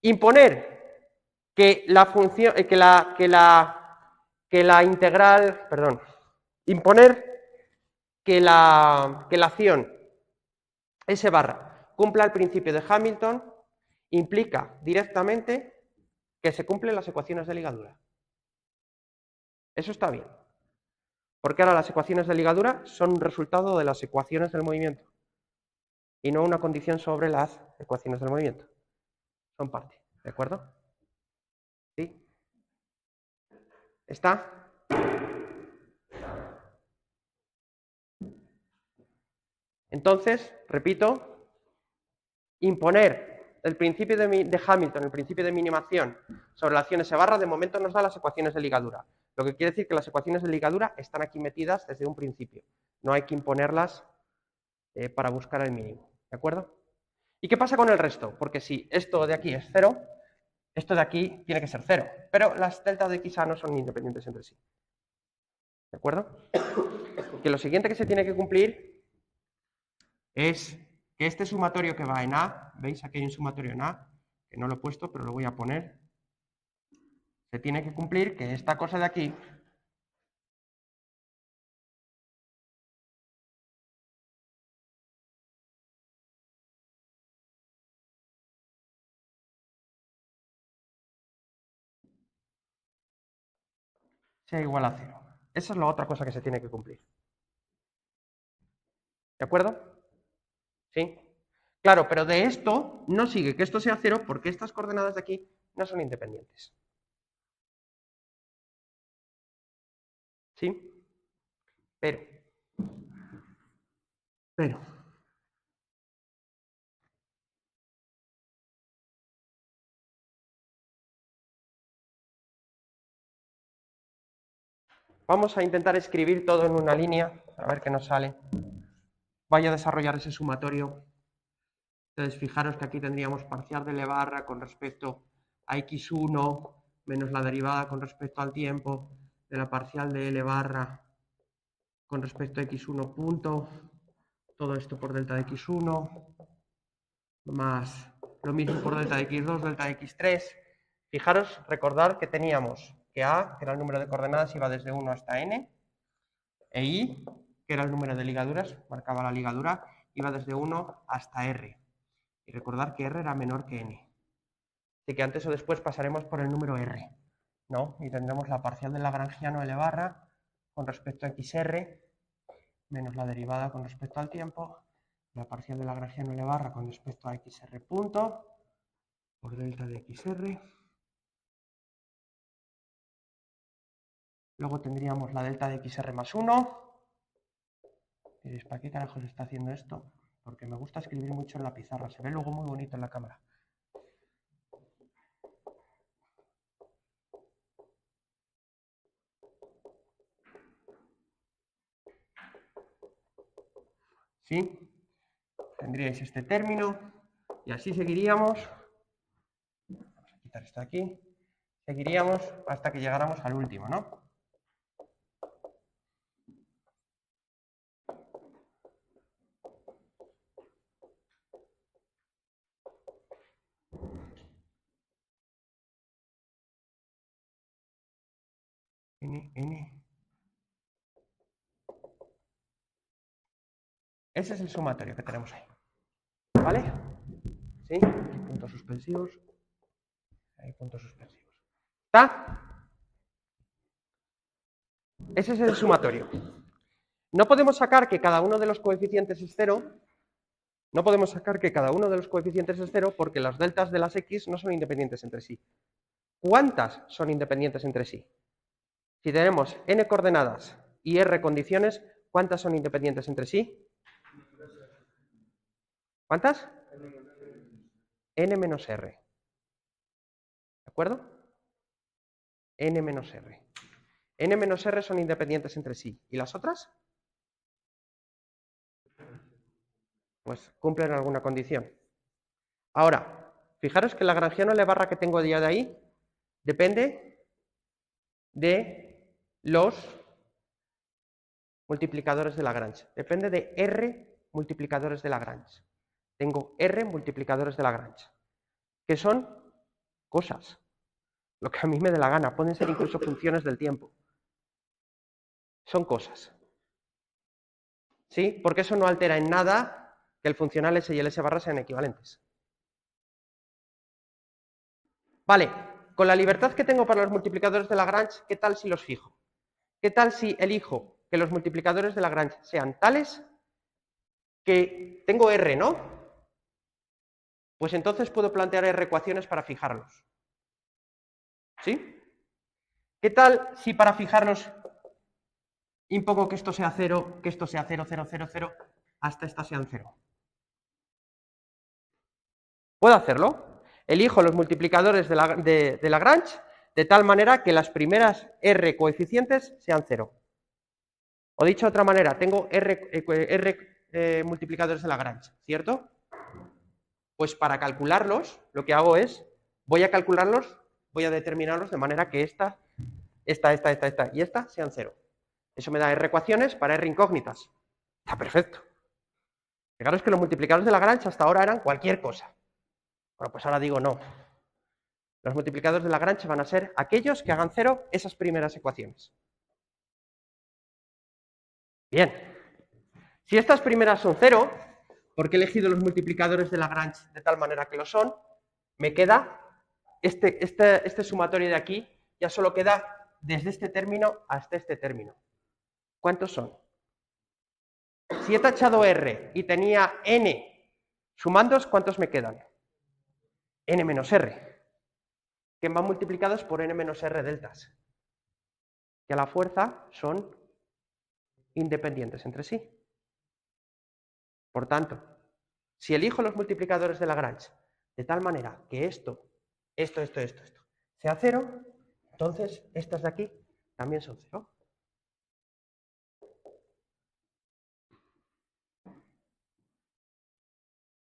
S1: imponer que la función, que la integral, perdón, imponer que la acción S barra cumpla el principio de Hamilton implica directamente que se cumplen las ecuaciones de ligadura. Eso está bien. Porque ahora las ecuaciones de ligadura son un resultado de las ecuaciones del movimiento y no una condición sobre las ecuaciones del movimiento. Son parte, ¿de acuerdo? ¿Sí? ¿Está? Entonces, repito, imponer el principio de Hamilton, el principio de minimación sobre la acción S barra, de momento nos da las ecuaciones de ligadura. Lo que quiere decir que las ecuaciones de ligadura están aquí metidas desde un principio. No hay que imponerlas para buscar el mínimo. ¿De acuerdo? ¿Y qué pasa con el resto? Porque si esto de aquí es cero, esto de aquí tiene que ser cero. Pero las delta de xa no son independientes entre sí. ¿De acuerdo? Que lo siguiente que se tiene que cumplir es que este sumatorio que va en A, ¿veis? Aquí hay un sumatorio en A, que no lo he puesto, pero lo voy a poner. Se tiene que cumplir que esta cosa de aquí sea igual a cero. Esa es la otra cosa que se tiene que cumplir. ¿De acuerdo? ¿Sí? Claro, pero de esto no sigue que esto sea cero porque estas coordenadas de aquí no son independientes. ¿Sí? Pero, vamos a intentar escribir todo en una línea, a ver qué nos sale. Vaya a desarrollar ese sumatorio. Entonces, fijaros que aquí tendríamos parcial de L barra con respecto a x1 menos la derivada con respecto al tiempo de la parcial de L barra con respecto a x1 punto, todo esto por delta de x1, más lo mismo por delta de x2, delta de x3. Fijaros, recordar que teníamos que A, que era el número de coordenadas, iba desde 1 hasta n, e I, que era el número de ligaduras, marcaba la ligadura, iba desde 1 hasta R. Y recordar que R era menor que n. Así que antes o después pasaremos por el número R, ¿no? Y tendremos la parcial del lagrangiano L barra con respecto a xr menos la derivada con respecto al tiempo, la parcial del lagrangiano L barra con respecto a xr punto por delta de xr. Luego tendríamos la delta de xr más 1. Diréis, ¿para qué carajos está haciendo esto? Porque me gusta escribir mucho en la pizarra, se ve luego muy bonito en la cámara. ¿Sí? Tendríais este término y así seguiríamos. Vamos a quitar esto de aquí. Seguiríamos hasta que llegáramos al último, ¿no? N. Ese es el sumatorio que tenemos ahí. ¿Vale? ¿Sí? Puntos suspensivos. Hay puntos suspensivos. ¿Está? Ese es el sumatorio. No podemos sacar que cada uno de los coeficientes es cero. No podemos sacar que cada uno de los coeficientes es cero porque las deltas de las x no son independientes entre sí. ¿Cuántas son independientes entre sí? Si tenemos n coordenadas y r condiciones, ¿cuántas son independientes entre sí? ¿Cuántas? N menos r. ¿De acuerdo? N menos r. N menos r son independientes entre sí. ¿Y las otras? Pues cumplen alguna condición. Ahora, fijaros que el lagrangiano L barra que tengo ya de ahí depende de los multiplicadores de Lagrange. Depende de R multiplicadores de Lagrange. Tengo R multiplicadores de Lagrange, que son cosas, lo que a mí me dé la gana. Pueden ser incluso funciones del tiempo. Son cosas. ¿Sí? Porque eso no altera en nada que el funcional S y el S barra sean equivalentes. Vale, con la libertad que tengo para los multiplicadores de Lagrange, ¿qué tal si los fijo? ¿Qué tal si elijo que los multiplicadores de Lagrange sean tales que tengo R, ¿no? Pues entonces puedo plantear R ecuaciones para fijarlos. ¿Sí? ¿Qué tal si para fijarlos impongo que esto sea 0, que esto sea 0, 0, 0, 0, hasta estas sean 0? ¿Puedo hacerlo? Elijo los multiplicadores de Lagrange de tal manera que las primeras R coeficientes sean 0. O dicho de otra manera, tengo R multiplicadores de Lagrange, ¿cierto? Pues para calcularlos, lo que hago es, voy a calcularlos, voy a determinarlos de manera que esta y esta sean 0. Eso me da R ecuaciones para R incógnitas. Está perfecto. Fijaros que los multiplicadores de Lagrange hasta ahora eran cualquier cosa. Bueno, pues ahora digo no. Los multiplicadores de Lagrange van a ser aquellos que hagan 0 esas primeras ecuaciones. Bien. Si estas primeras son 0, porque he elegido los multiplicadores de Lagrange de tal manera que lo son, me queda este sumatorio de aquí, ya solo queda desde este término hasta este término. ¿Cuántos son? Si he tachado R y tenía N sumandos, ¿cuántos me quedan? N menos R, que van multiplicados por N menos R deltas, que a la fuerza son independientes entre sí. Por tanto, si elijo los multiplicadores de Lagrange de tal manera que esto sea 0, entonces estas de aquí también son 0.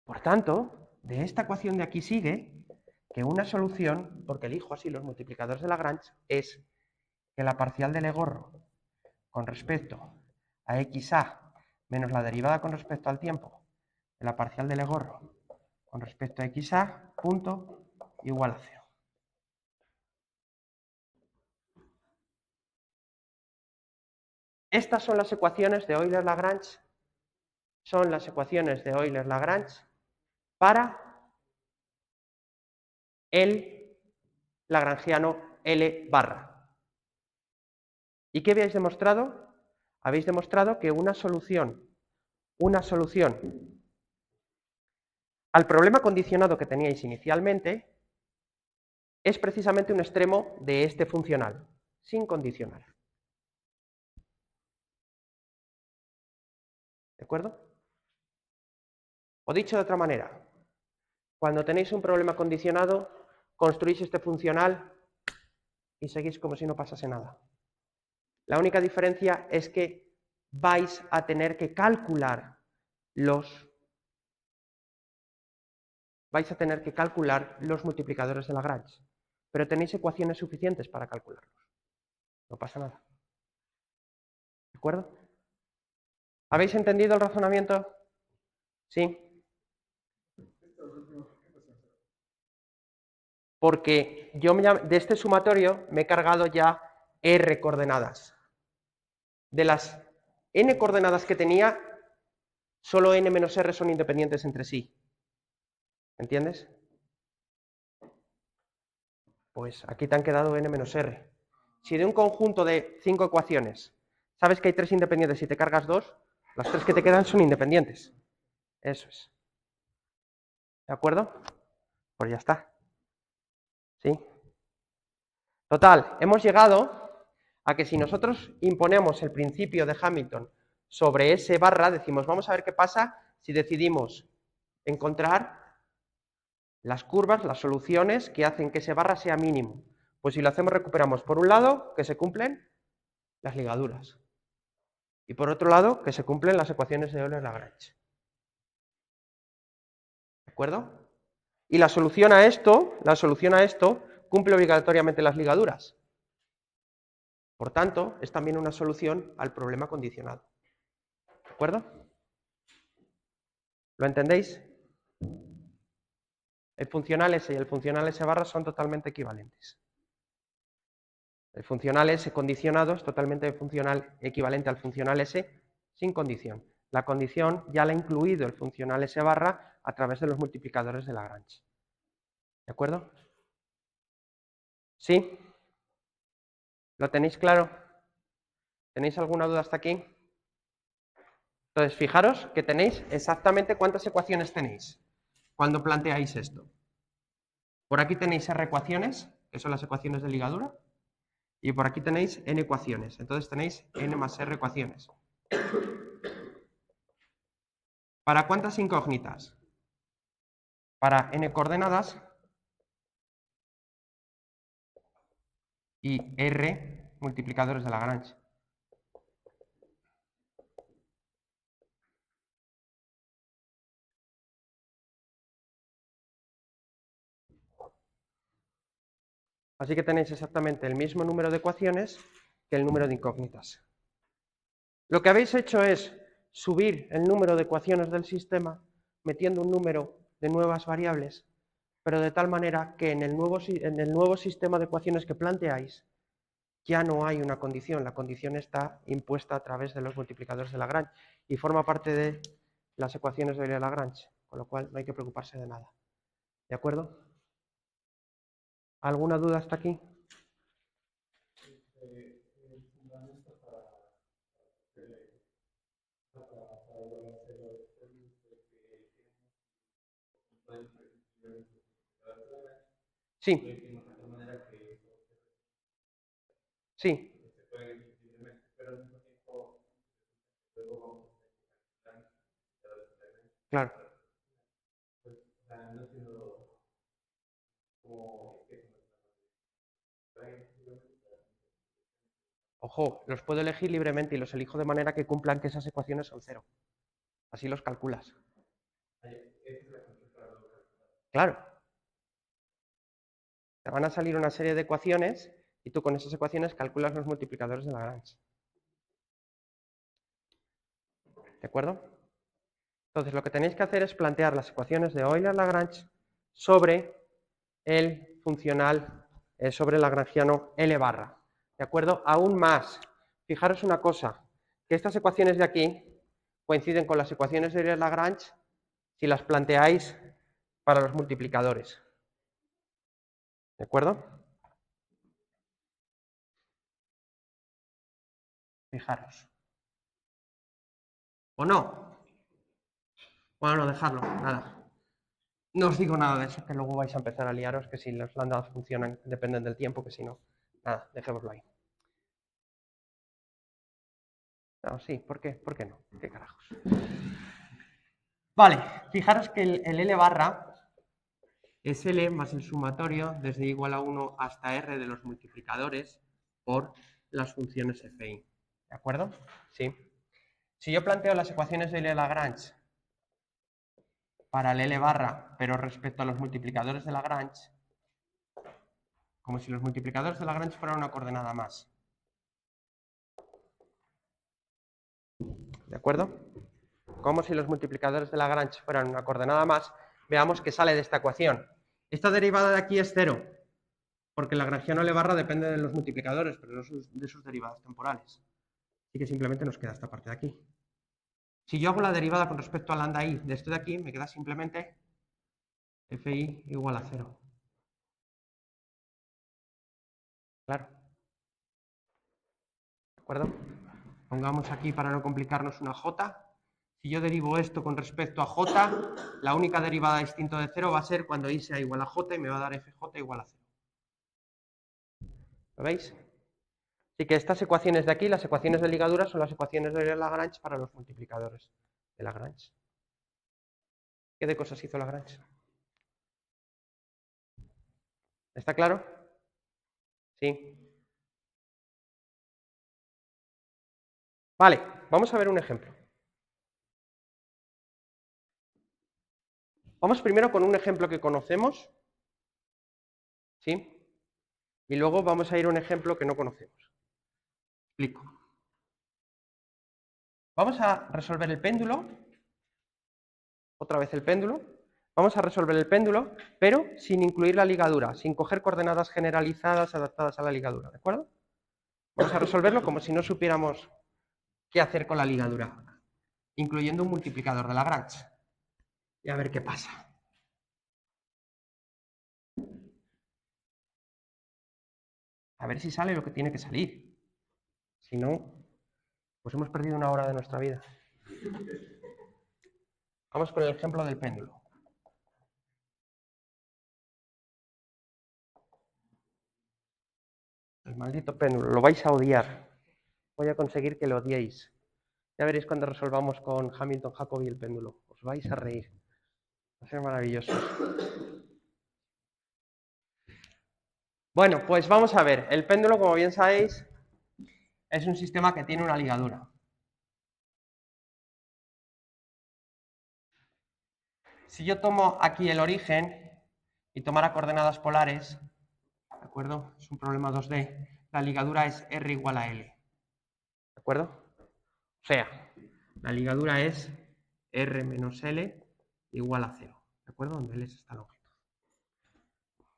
S1: Por tanto, de esta ecuación de aquí sigue que una solución, porque elijo así los multiplicadores de Lagrange, es que la parcial del E gorro con respecto a XA menos la derivada con respecto al tiempo de la parcial del E gorro con respecto a XA, punto, igual a 0. Estas son las ecuaciones de Euler-Lagrange, son las ecuaciones de Euler-Lagrange para el lagrangiano L barra. ¿Y qué habéis demostrado? Habéis demostrado que una solución al problema condicionado que teníais inicialmente es precisamente un extremo de este funcional, sin condicional. ¿De acuerdo? O dicho de otra manera, cuando tenéis un problema condicionado, construís este funcional y seguís como si no pasase nada. La única diferencia es que vais a tener que calcular los multiplicadores de Lagrange, pero tenéis ecuaciones suficientes para calcularlos. No pasa nada. ¿De acuerdo? ¿Habéis entendido el razonamiento? Sí. Porque yo de este sumatorio me he cargado ya R coordenadas. De las n coordenadas que tenía, solo n menos r son independientes entre sí. ¿Entiendes? Pues aquí te han quedado n menos r. Si de un conjunto de 5 ecuaciones sabes que hay 3 independientes y te cargas 2, las 3 que te quedan son independientes. Eso es. ¿De acuerdo? Pues ya está. ¿Sí? Total, hemos llegado a que si nosotros imponemos el principio de Hamilton sobre S barra, decimos, vamos a ver qué pasa si decidimos encontrar las curvas, las soluciones que hacen que S barra sea mínimo. Pues si lo hacemos, recuperamos, por un lado, que se cumplen las ligaduras. Y por otro lado, que se cumplen las ecuaciones de Euler-Lagrange. ¿De acuerdo? Y la solución a esto cumple obligatoriamente las ligaduras. Por tanto, es también una solución al problema condicionado. ¿De acuerdo? ¿Lo entendéis? El funcional S y el funcional S barra son totalmente equivalentes. El funcional S condicionado es totalmente equivalente al funcional S sin condición. La condición ya la ha incluido el funcional S barra a través de los multiplicadores de Lagrange. ¿De acuerdo? ¿Sí? ¿Lo tenéis claro? ¿Tenéis alguna duda hasta aquí? Entonces, fijaros que tenéis exactamente cuántas ecuaciones tenéis cuando planteáis esto. Por aquí tenéis R ecuaciones, que son las ecuaciones de ligadura, y por aquí tenéis N ecuaciones. Entonces tenéis N más R ecuaciones. ¿Para cuántas incógnitas? Para N coordenadas y R multiplicadores de Lagrange. Así que tenéis exactamente el mismo número de ecuaciones que el número de incógnitas. Lo que habéis hecho es subir el número de ecuaciones del sistema metiendo un número de nuevas variables, pero de tal manera que en el nuevo sistema de ecuaciones que planteáis ya no hay una condición, la condición está impuesta a través de los multiplicadores de Lagrange y forma parte de las ecuaciones de Lagrange, con lo cual no hay que preocuparse de nada. ¿De acuerdo? ¿Alguna duda hasta aquí? Sí. Sí. Claro. Ojo, los puedo elegir libremente y los elijo de manera que cumplan que esas ecuaciones son cero. Así los calculas. Claro. Te van a salir una serie de ecuaciones y tú con esas ecuaciones calculas los multiplicadores de Lagrange. ¿De acuerdo? Entonces lo que tenéis que hacer es plantear las ecuaciones de Euler-Lagrange sobre el funcional, sobre el lagrangiano L barra. ¿De acuerdo? Aún más, fijaros una cosa, que estas ecuaciones de aquí coinciden con las ecuaciones de Euler-Lagrange si las planteáis para los multiplicadores. ¿De acuerdo? Fijaros. ¿O no? Bueno, no, dejarlo, nada. No os digo nada de eso, que luego vais a empezar a liaros, que si los landados funcionan, dependen del tiempo, que si no. Nada, dejémoslo ahí. No, sí, ¿por qué? ¿Por qué no? ¿Qué carajos? Vale, fijaros que el L barra es L más el sumatorio desde igual a 1 hasta R de los multiplicadores por las funciones fi. ¿De acuerdo? Sí. Si yo planteo las ecuaciones de Euler-Lagrange para el L barra, pero respecto a los multiplicadores de Lagrange, como si los multiplicadores de Lagrange fueran una coordenada más. ¿De acuerdo? Como si los multiplicadores de Lagrange fueran una coordenada más, veamos que sale de esta ecuación. Esta derivada de aquí es 0. porque el lagrangiano L barra depende de los multiplicadores, pero no de sus derivadas temporales. Así que simplemente nos queda esta parte de aquí. Si yo hago la derivada con respecto a lambda i de esto de aquí, me queda simplemente fi igual a 0. Claro. ¿De acuerdo? Pongamos aquí, para no complicarnos, una j. Si yo derivo esto con respecto a j, la única derivada distinto de 0 va a ser cuando i sea igual a j y me va a dar fj igual a 0. ¿Lo veis? Así que estas ecuaciones de aquí, las ecuaciones de ligadura, son las ecuaciones de Lagrange para los multiplicadores de Lagrange. ¿Qué de cosas hizo Lagrange? ¿Está claro? Sí. Vale, vamos a ver un ejemplo. Vamos primero con un ejemplo que conocemos, ¿sí? Y luego vamos a ir a un ejemplo que no conocemos. Explico. Vamos a resolver el péndulo. Otra vez el péndulo. Vamos a resolver el péndulo, pero sin incluir la ligadura, sin coger coordenadas generalizadas adaptadas a la ligadura, ¿de acuerdo? Vamos a resolverlo como si no supiéramos qué hacer con la ligadura, incluyendo un multiplicador de Lagrange. Y a ver qué pasa. A ver si sale lo que tiene que salir. Si no, pues hemos perdido una hora de nuestra vida. Vamos con el ejemplo del péndulo. El maldito péndulo, lo vais a odiar. Voy a conseguir que lo odiéis. Ya veréis cuando resolvamos con Hamilton, Jacobi el péndulo. Os vais a reír. Va a ser maravilloso. Bueno, pues vamos a ver. El péndulo, como bien sabéis, es un sistema que tiene una ligadura. Si yo tomo aquí el origen y tomara coordenadas polares, ¿de acuerdo? Es un problema 2D. La ligadura es R igual a L. ¿De acuerdo? O sea, la ligadura es R menos L igual a 0. ¿De acuerdo? Donde L es esta longitud.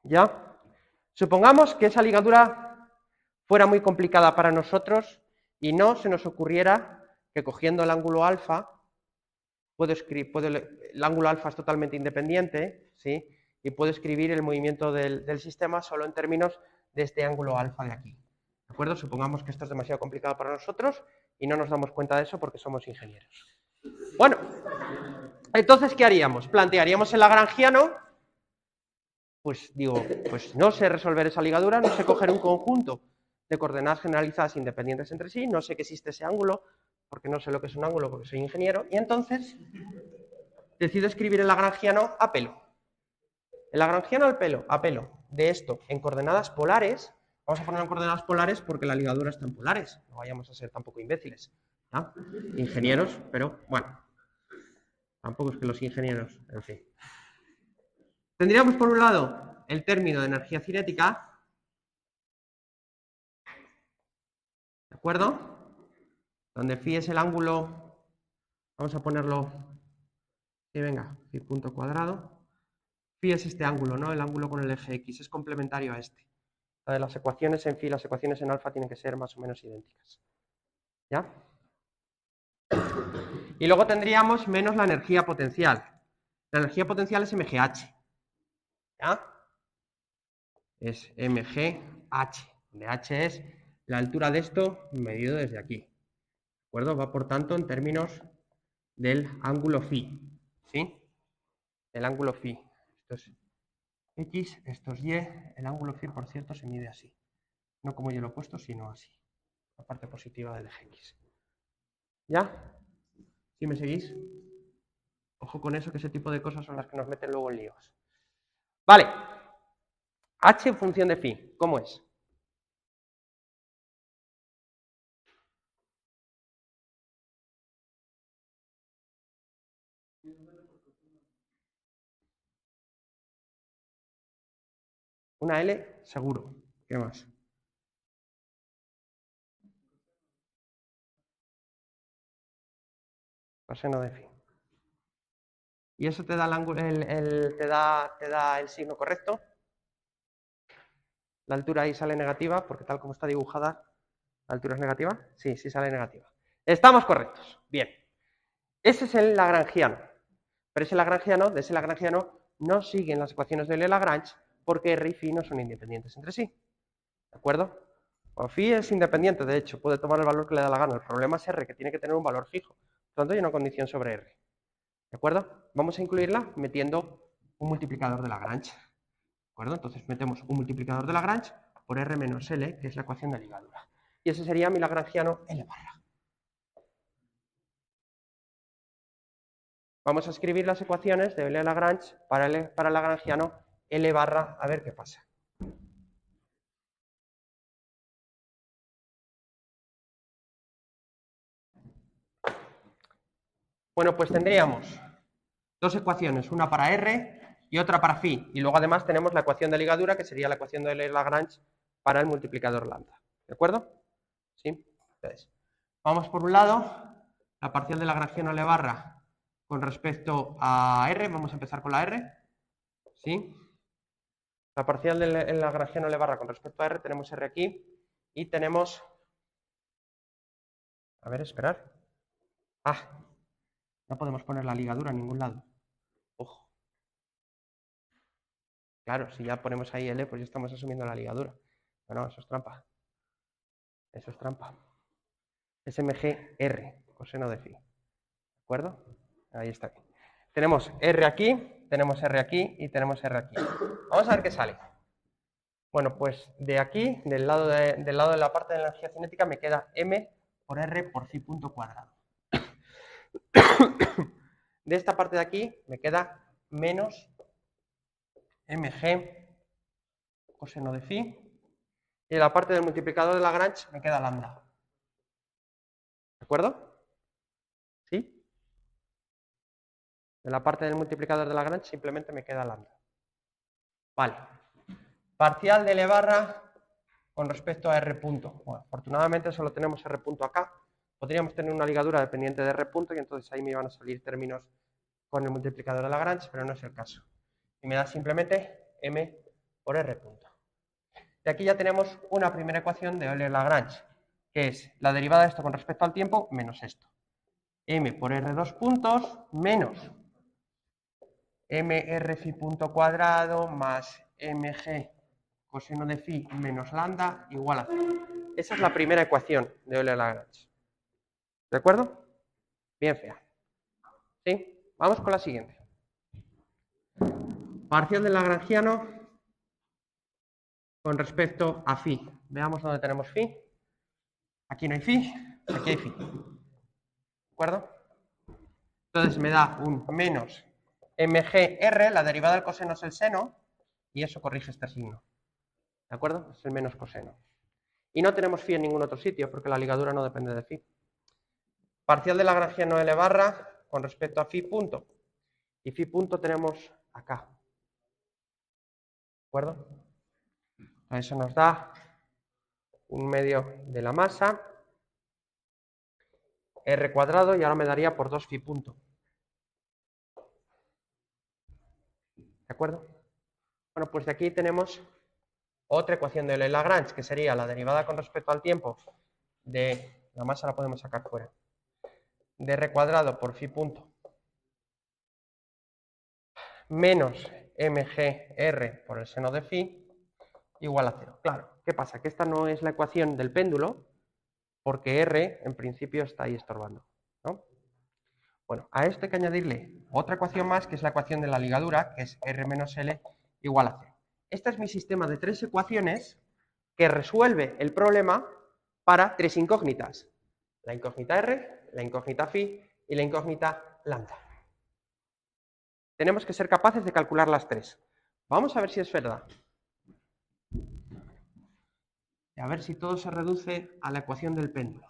S1: ¿Ya? Supongamos que esa ligadura fuera muy complicada para nosotros y no se nos ocurriera que cogiendo el ángulo alfa, el ángulo alfa es totalmente independiente, ¿sí? Y puedo escribir el movimiento del sistema solo en términos de este ángulo alfa de aquí. ¿De acuerdo? Supongamos que esto es demasiado complicado para nosotros y no nos damos cuenta de eso porque somos ingenieros. Bueno, entonces, ¿qué haríamos? Plantearíamos el lagrangiano. Pues digo, pues no sé resolver esa ligadura, no sé coger un conjunto de coordenadas generalizadas independientes entre sí, no sé que existe ese ángulo, porque no sé lo que es un ángulo porque soy ingeniero, y entonces decido escribir el lagrangiano a pelo. El lagrangiano a pelo de esto en coordenadas polares, vamos a ponerlo en coordenadas polares porque la ligadura está en polares, no vayamos a ser tampoco imbéciles, ¿ya? Ingenieros, pero bueno, tampoco es que los ingenieros, en fin. Tendríamos por un lado el término de energía cinética, ¿de acuerdo? Donde phi es el ángulo, vamos a ponerlo, sí, venga, phi punto cuadrado. Phi es este ángulo, ¿no? El ángulo con el eje X, es complementario a este. Las ecuaciones en phi, las ecuaciones en alfa tienen que ser más o menos idénticas. ¿Ya? Y luego tendríamos menos la energía potencial. La energía potencial es MGH. ¿Ya? Es MGH, donde H es la altura de esto medido desde aquí. ¿De acuerdo? Va por tanto en términos del ángulo phi. ¿Sí? El ángulo phi. Esto es X, esto es Y. El ángulo phi, por cierto, se mide así. No como yo lo he puesto, sino así. La parte positiva del eje X. ¿Ya? ¿Sí me seguís? Ojo con eso, que ese tipo de cosas son las que nos meten luego en líos. Vale. H en función de phi. ¿Cómo es? Una L, seguro. ¿Qué más? Coseno de phi. ¿Y eso te da el ángulo, te da el signo correcto? La altura ahí sale negativa, porque tal como está dibujada, ¿la altura es negativa? Sí, sí sale negativa. Estamos correctos. Bien. Ese es el lagrangiano. Pero de ese lagrangiano no siguen las ecuaciones de Euler-Lagrange porque R y phi no son independientes entre sí. ¿De acuerdo? O phi es independiente, de hecho, puede tomar el valor que le da la gana. El problema es R, que tiene que tener un valor fijo. Por lo tanto, hay una condición sobre R. ¿De acuerdo? Vamos a incluirla metiendo un multiplicador de Lagrange. ¿De acuerdo? Entonces metemos un multiplicador de Lagrange por R menos L, que es la ecuación de ligadura. Y ese sería mi lagrangiano L barra. Vamos a escribir las ecuaciones de Euler-Lagrange para el lagrangiano L barra, a ver qué pasa. Bueno, pues tendríamos dos ecuaciones, una para R y otra para phi. Y luego además tenemos la ecuación de ligadura, que sería la ecuación de Euler-Lagrange para el multiplicador lambda. ¿De acuerdo? ¿Sí? Entonces, vamos por un lado, la parcial de lagrangiano L barra con respecto a R. Vamos a empezar con la R. ¿Sí? La parcial del lagrangiano L barra con respecto a R, tenemos R aquí y tenemos... A ver, esperar. Ah, no podemos poner la ligadura en ningún lado. Ojo. Claro, si ya ponemos ahí L, pues ya estamos asumiendo la ligadura. No, eso es trampa. Eso es trampa. SMG R, coseno de phi. ¿De acuerdo? Ahí está. Tenemos R aquí, tenemos R aquí y tenemos R aquí. Vamos a ver qué sale. Bueno, pues de aquí, del lado de la parte de la energía cinética, me queda M por R por phi punto cuadrado. De esta parte de aquí me queda menos mg coseno de phi. Y en la parte del multiplicador de Lagrange me queda lambda. ¿De acuerdo? ¿Sí? De la parte del multiplicador de Lagrange simplemente me queda lambda. Vale. Parcial de L barra con respecto a R punto. Bueno, afortunadamente solo tenemos R punto acá. Podríamos tener una ligadura dependiente de R punto y entonces ahí me iban a salir términos con el multiplicador de Lagrange, pero no es el caso. Y me da simplemente M por R punto. Y aquí ya tenemos una primera ecuación de Euler-Lagrange, que es la derivada de esto con respecto al tiempo menos esto. M por R dos puntos menos MR phi punto cuadrado más MG coseno de phi menos lambda igual a 0. Esa es la primera ecuación de Euler-Lagrange. ¿De acuerdo? Bien fea. ¿Sí? Vamos con la siguiente. Parcial del lagrangiano con respecto a phi. Veamos dónde tenemos phi. Aquí no hay phi, aquí hay phi. ¿De acuerdo? Entonces me da un menos mgr, la derivada del coseno es el seno, y eso corrige este signo. ¿De acuerdo? Es el menos coseno. Y no tenemos phi en ningún otro sitio, porque la ligadura no depende de phi. Parcial de lagrangiano L barra con respecto a phi punto. Y phi punto tenemos acá. ¿De acuerdo? Eso nos da un medio de la masa, r cuadrado, y ahora me daría por 2 phi punto. ¿De acuerdo? Bueno, pues de aquí tenemos otra ecuación de Euler-Lagrange, que sería la derivada con respecto al tiempo de la masa, la podemos sacar fuera, de r cuadrado por phi punto menos mgr por el seno de phi igual a 0. Claro, ¿qué pasa? Que esta no es la ecuación del péndulo, porque r en principio está ahí estorbando, ¿no? Bueno, a esto hay que añadirle otra ecuación más, que es la ecuación de la ligadura, que es r menos l igual a 0. Este es mi sistema de tres ecuaciones que resuelve el problema para tres incógnitas. La incógnita r, la incógnita phi y la incógnita lambda. Tenemos que ser capaces de calcular las tres. Vamos a ver si es verdad. Y a ver si todo se reduce a la ecuación del péndulo.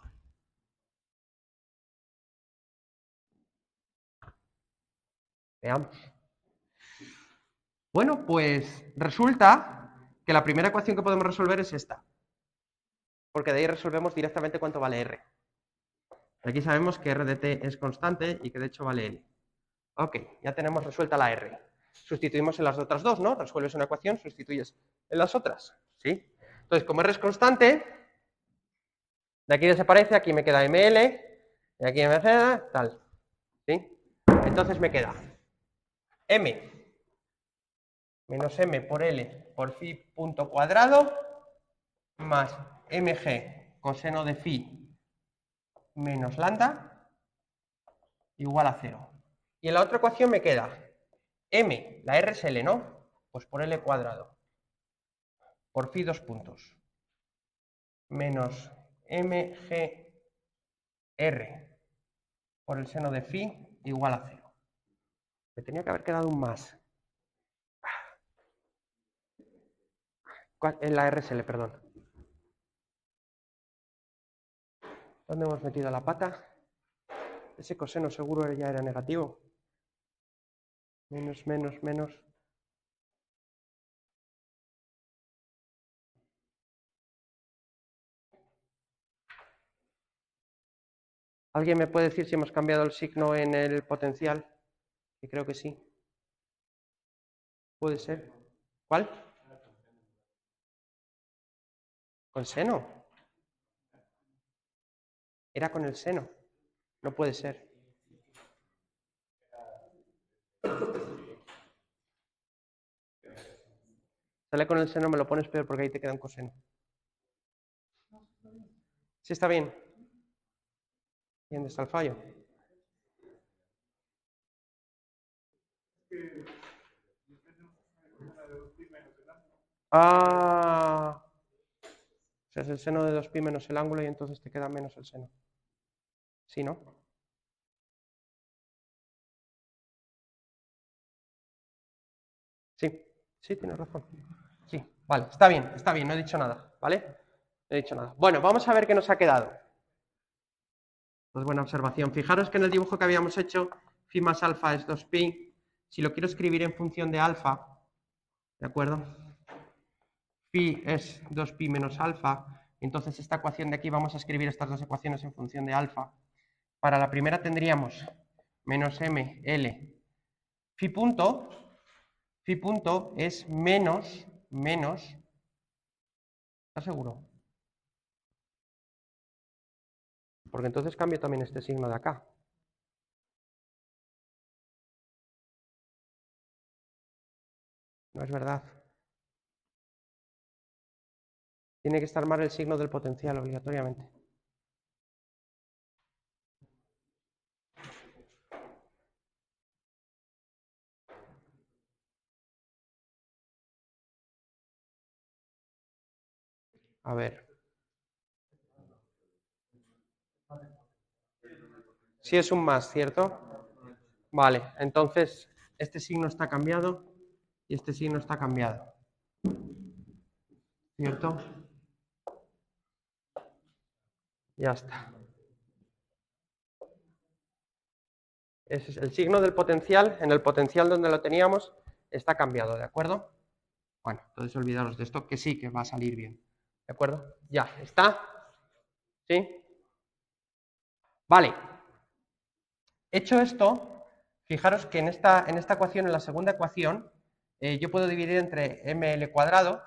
S1: Veamos. Bueno, pues resulta que la primera ecuación que podemos resolver es esta. Porque de ahí resolvemos directamente cuánto vale R. Aquí sabemos que R de t es constante y que de hecho vale L. Ok, ya tenemos resuelta la R. Sustituimos en las otras dos, ¿no? Resuelves una ecuación, sustituyes en las otras. ¿sí? Entonces, como R es constante, de aquí desaparece, aquí me queda ML, y aquí me queda tal, ¿sí? Entonces me queda M menos M por L por phi punto cuadrado más mg coseno de phi menos lambda igual a 0. Y en la otra ecuación me queda M, la R es L, ¿no? Pues por L cuadrado por phi dos puntos menos mg R por el seno de phi igual a 0. Me tenía que haber quedado un más. En la RSL, perdón. ¿Dónde hemos metido la pata? Ese coseno seguro ya era negativo. Menos, menos, menos. ¿Alguien me puede decir si hemos cambiado el signo en el potencial? Que creo que sí. Puede ser. ¿Cuál? ¿Con seno? Era con el seno. No puede ser. Sale con el seno, me lo pones peor porque ahí te queda un coseno. ¿Sí está bien? ¿Y dónde está el fallo? Ah, o sea, es el seno de 2pi menos el ángulo y entonces te queda menos el seno. ¿Sí, no? Sí, sí, tienes razón. Sí, vale, está bien, no he dicho nada, ¿vale? No he dicho nada. Bueno, vamos a ver qué nos ha quedado. Pues buena observación. Fijaros que en el dibujo que habíamos hecho, phi más alfa es 2pi. Si lo quiero escribir en función de alfa, ¿de acuerdo? Phi es 2pi menos alfa. Entonces esta ecuación de aquí vamos a escribir estas dos ecuaciones en función de alfa. Para la primera tendríamos menos m, l. Phi punto es menos, ¿estás seguro? Porque entonces cambio también este signo de acá. No es verdad. Tiene que estar mal el signo del potencial obligatoriamente. A ver. Si es un más, ¿cierto? Vale, entonces este signo está cambiado y este signo está cambiado. ¿Cierto? Ya está. Ese es el signo del potencial, en el potencial donde lo teníamos, está cambiado, ¿de acuerdo? Bueno, entonces olvidaros de esto, que sí, que va a salir bien. ¿De acuerdo? Ya, ¿está? ¿Sí? Vale. Hecho esto, fijaros que en esta ecuación, en la segunda ecuación, yo puedo dividir entre ml cuadrado.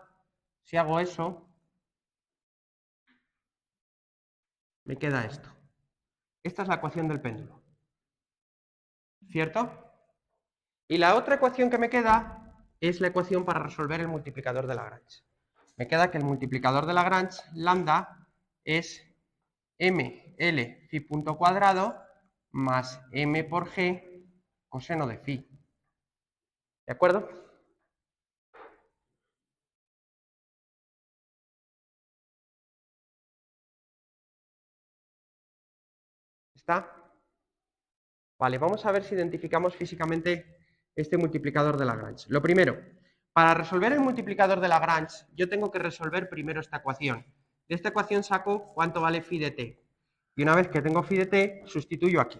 S1: Si hago eso, me queda esto. Esta es la ecuación del péndulo. ¿Cierto? Y la otra ecuación que me queda es la ecuación para resolver el multiplicador de Lagrange. Me queda que el multiplicador de Lagrange, lambda, es ml phi punto cuadrado más m por g coseno de phi. ¿De acuerdo? ¿Está? Vale, vamos a ver si identificamos físicamente este multiplicador de Lagrange. Lo primero, para resolver el multiplicador de Lagrange, yo tengo que resolver primero esta ecuación. De esta ecuación saco cuánto vale phi de t. Y una vez que tengo phi de t, sustituyo aquí.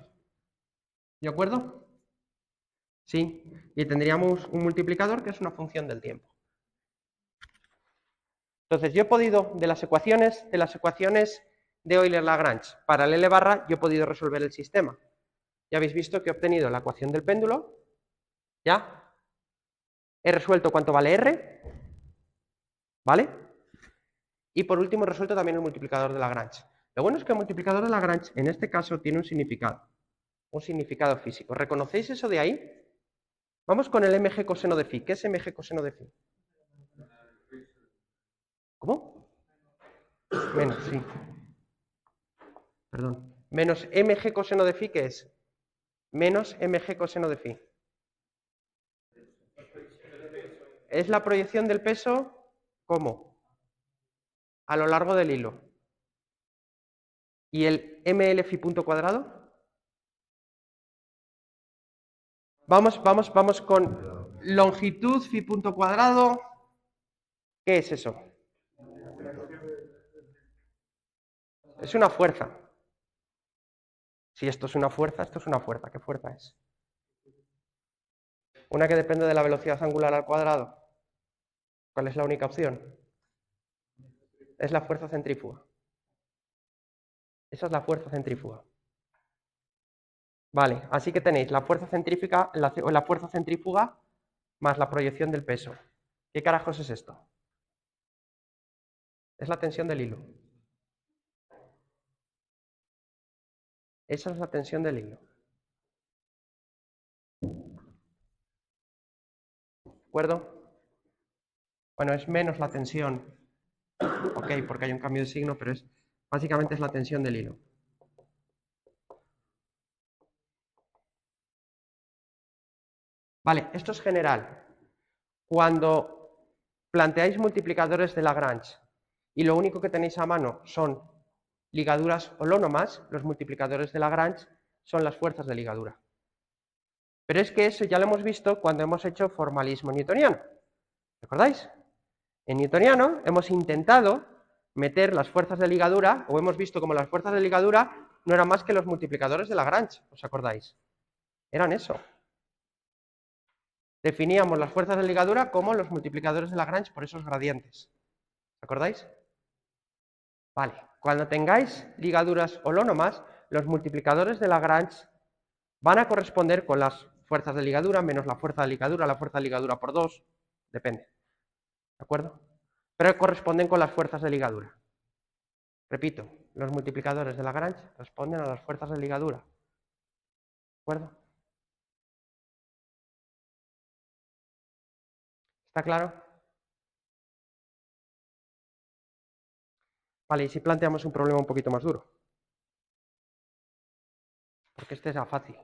S1: ¿De acuerdo? Sí. Y tendríamos un multiplicador que es una función del tiempo. Entonces, yo he podido, de las ecuaciones de Euler-Lagrange para el L barra, yo he podido resolver el sistema. Ya habéis visto que he obtenido la ecuación del péndulo, ¿ya? He resuelto cuánto vale R, ¿vale? Y por último, he resuelto también el multiplicador de Lagrange. Lo bueno es que el multiplicador de Lagrange, en este caso, tiene un significado físico. ¿Reconocéis eso de ahí? Vamos con el mg coseno de phi. ¿Qué es mg coseno de phi? ¿Cómo? Menos, sí. Perdón. Menos mg coseno de phi, ¿qué es? Menos mg coseno de phi. Es la proyección del peso, ¿cómo? A lo largo del hilo. ¿Y el ml phi punto cuadrado? Vamos con longitud phi punto cuadrado. ¿Qué es eso? Es una fuerza. Si esto es una fuerza, esto es una fuerza. ¿Qué fuerza es? Una que depende de la velocidad angular al cuadrado. ¿Cuál es la única opción? Es la fuerza centrífuga. Esa es la fuerza centrífuga. Vale, así que tenéis la fuerza centrífuga, la fuerza centrífuga más la proyección del peso. ¿Qué carajos es esto? Es la tensión del hilo. Esa es la tensión del hilo. ¿De acuerdo? Bueno, es menos la tensión. Ok, porque hay un cambio de signo, pero básicamente es la tensión del hilo. Vale, esto es general. Cuando planteáis multiplicadores de Lagrange y lo único que tenéis a mano son ligaduras holónomas, los multiplicadores de Lagrange son las fuerzas de ligadura. Pero es que eso ya lo hemos visto cuando hemos hecho formalismo newtoniano. ¿Recordáis? En newtoniano hemos intentado meter las fuerzas de ligadura, o hemos visto como las fuerzas de ligadura no eran más que los multiplicadores de Lagrange, ¿os acordáis? Eran eso. Definíamos las fuerzas de ligadura como los multiplicadores de Lagrange por esos gradientes. ¿Os acordáis? Vale, cuando tengáis ligaduras holónomas, los multiplicadores de Lagrange van a corresponder con las fuerzas de ligadura menos la fuerza de ligadura por 2, depende. ¿De acuerdo? Pero corresponden con las fuerzas de ligadura. Repito, los multiplicadores de Lagrange responden a las fuerzas de ligadura. ¿De acuerdo? ¿Está claro? Vale, y si planteamos un problema un poquito más duro. Porque este era fácil.